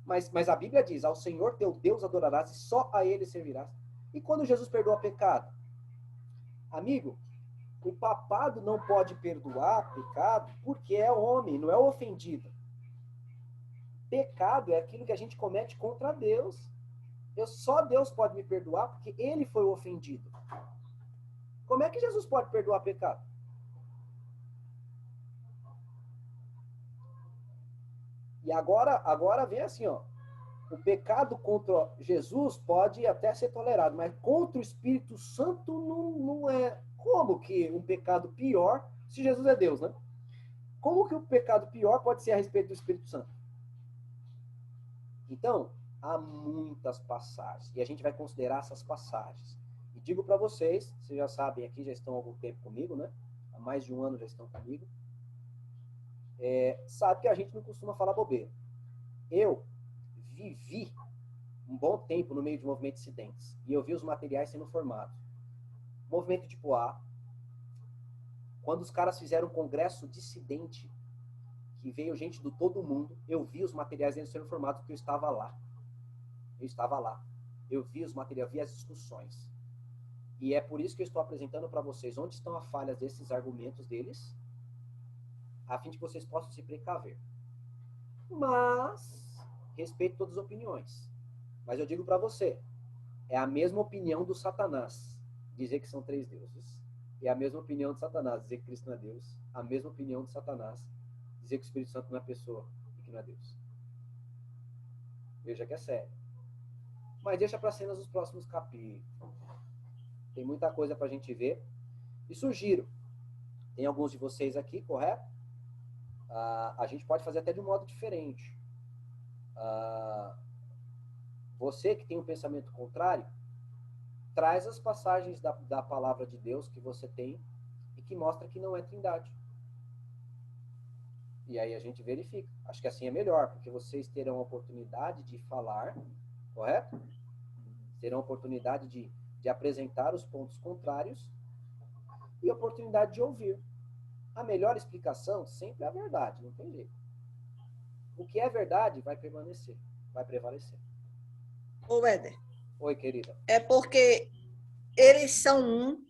Mas a Bíblia diz, ao Senhor teu Deus adorarás e só a ele servirás. E quando Jesus perdoa pecado? Amigo, o papado não pode perdoar pecado porque é homem, não é o ofendido. Pecado é aquilo que a gente comete contra Deus. Só Deus pode me perdoar porque ele foi o ofendido. Como é que Jesus pode perdoar pecado? E agora vem assim, ó. O pecado contra Jesus pode até ser tolerado, mas contra o Espírito Santo não é. Como que um pecado pior, se Jesus é Deus, né? Como que o pecado pior pode ser a respeito do Espírito Santo? Então, há muitas passagens, e a gente vai considerar essas passagens. E digo para vocês já sabem aqui, já estão há algum tempo comigo, né? Há mais de um ano já estão comigo. Sabe que a gente não costuma falar bobeira. Eu vivi um bom tempo no meio de movimentos dissidentes, e eu vi os materiais sendo formados. Movimento de Poá, quando os caras fizeram um congresso dissidente, que veio gente do todo mundo, eu vi os materiais sendo formados porque eu estava lá. Eu vi os materiais, vi as discussões. E é por isso que eu estou apresentando para vocês onde estão as falhas desses argumentos deles, a fim de que vocês possam se precaver. Mas, respeito todas as opiniões. Mas eu digo para você, é a mesma opinião do Satanás dizer que são 3 deuses. É a mesma opinião de Satanás dizer que Cristo não é Deus. A mesma opinião de Satanás dizer que o Espírito Santo não é pessoa e que não é Deus. Veja que é sério. Mas deixa para cenas dos próximos capítulos. Tem muita coisa para a gente ver. E sugiro, tem alguns de vocês aqui, correto? A gente pode fazer até de um modo diferente. Você que tem um pensamento contrário, traz as passagens da palavra de Deus que você tem e que mostra que não é trindade. E aí a gente verifica. Acho que assim é melhor, porque vocês terão a oportunidade de falar, correto? Terão a oportunidade de apresentar os pontos contrários e a oportunidade de ouvir. A melhor explicação sempre é a verdade, não tem jeito. O que é verdade vai permanecer, vai prevalecer. Ô, Éder. Oi, querida. É porque eles são um,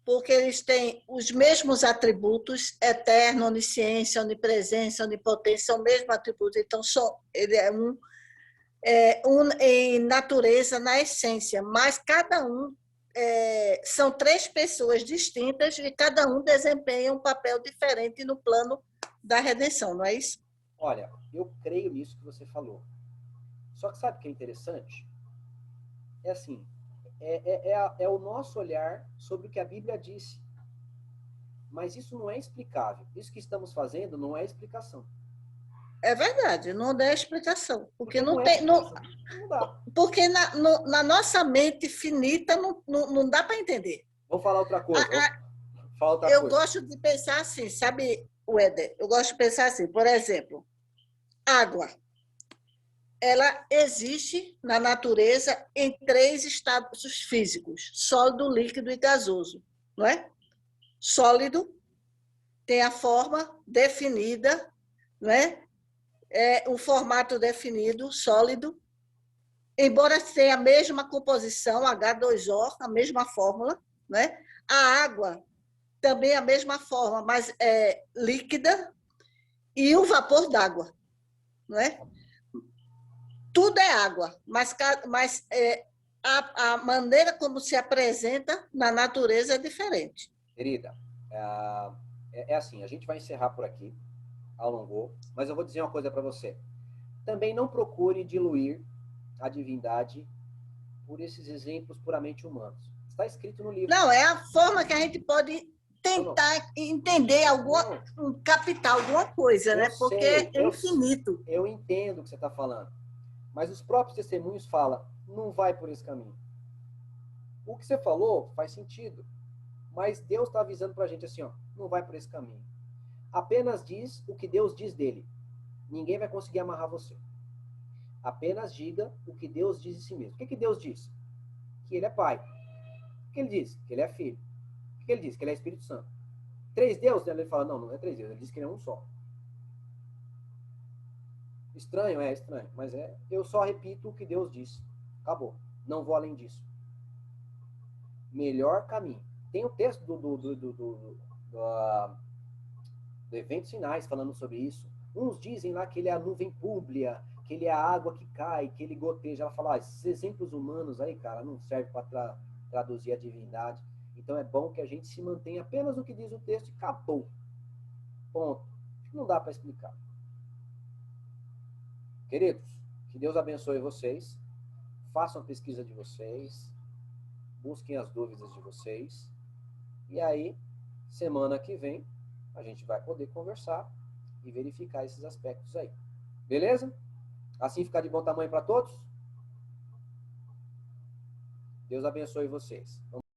porque eles têm os mesmos atributos, eterno, onisciência, onipresença, onipotência, são os mesmos atributos. Então, ele é um em natureza, na essência, mas cada um são 3 pessoas distintas e cada um desempenha um papel diferente no plano da redenção, não é isso? Olha, eu creio nisso que você falou. Só que sabe o que é interessante? É assim, é o nosso olhar sobre o que a Bíblia disse. Mas isso não é explicável. Isso que estamos fazendo não é explicação. É verdade, não dá explicação. Porque não é tem. não dá. Porque na nossa mente finita não dá para entender. Vou falar outra coisa. Eu gosto de pensar assim, sabe, Éder? Eu gosto de pensar assim, por exemplo, água. Ela existe na natureza em 3 estados físicos: sólido, líquido e gasoso, não é? Sólido tem a forma definida, não é? Um formato definido, sólido, embora tenha a mesma composição, H2O, a mesma fórmula, né? A água também a mesma forma, mas é líquida, e o vapor d'água, não é? Tudo é água, mas a maneira como se apresenta na natureza é diferente. Querida, é assim, a gente vai encerrar por aqui, alongou, mas eu vou dizer uma coisa para você. Também não procure diluir a divindade por esses exemplos puramente humanos. Está escrito no livro. Não, é a forma que a gente pode tentar entender captar alguma coisa, né? Porque é infinito. Eu entendo o que você está falando, mas os próprios testemunhos falam, não vai por esse caminho. O que você falou faz sentido, mas Deus está avisando para a gente assim, ó, não vai por esse caminho. Apenas diz o que Deus diz dele. Ninguém vai conseguir amarrar você. Apenas diga o que Deus diz de si mesmo. O que Deus diz? Que ele é pai. O que ele diz? Que ele é filho. O que ele diz? Que ele é Espírito Santo. 3 deuses? Ele fala, não é 3 deuses. Ele diz que ele é um só. Estranho? É estranho. Mas eu só repito o que Deus diz. Acabou. Não vou além disso. Melhor caminho. Tem o texto do Eventos Sinais falando sobre isso. Uns dizem lá que ele é a nuvem públia, que ele é a água que cai, que ele goteja. Ela fala, esses exemplos humanos aí, cara, não servem para traduzir a divindade. Então é bom que a gente se mantenha apenas no que diz o texto e acabou. Ponto. Não dá para explicar. Queridos, que Deus abençoe vocês. Façam a pesquisa de vocês. Busquem as dúvidas de vocês. E aí, semana que vem, a gente vai poder conversar e verificar esses aspectos aí. Beleza? Assim fica de bom tamanho para todos? Deus abençoe vocês.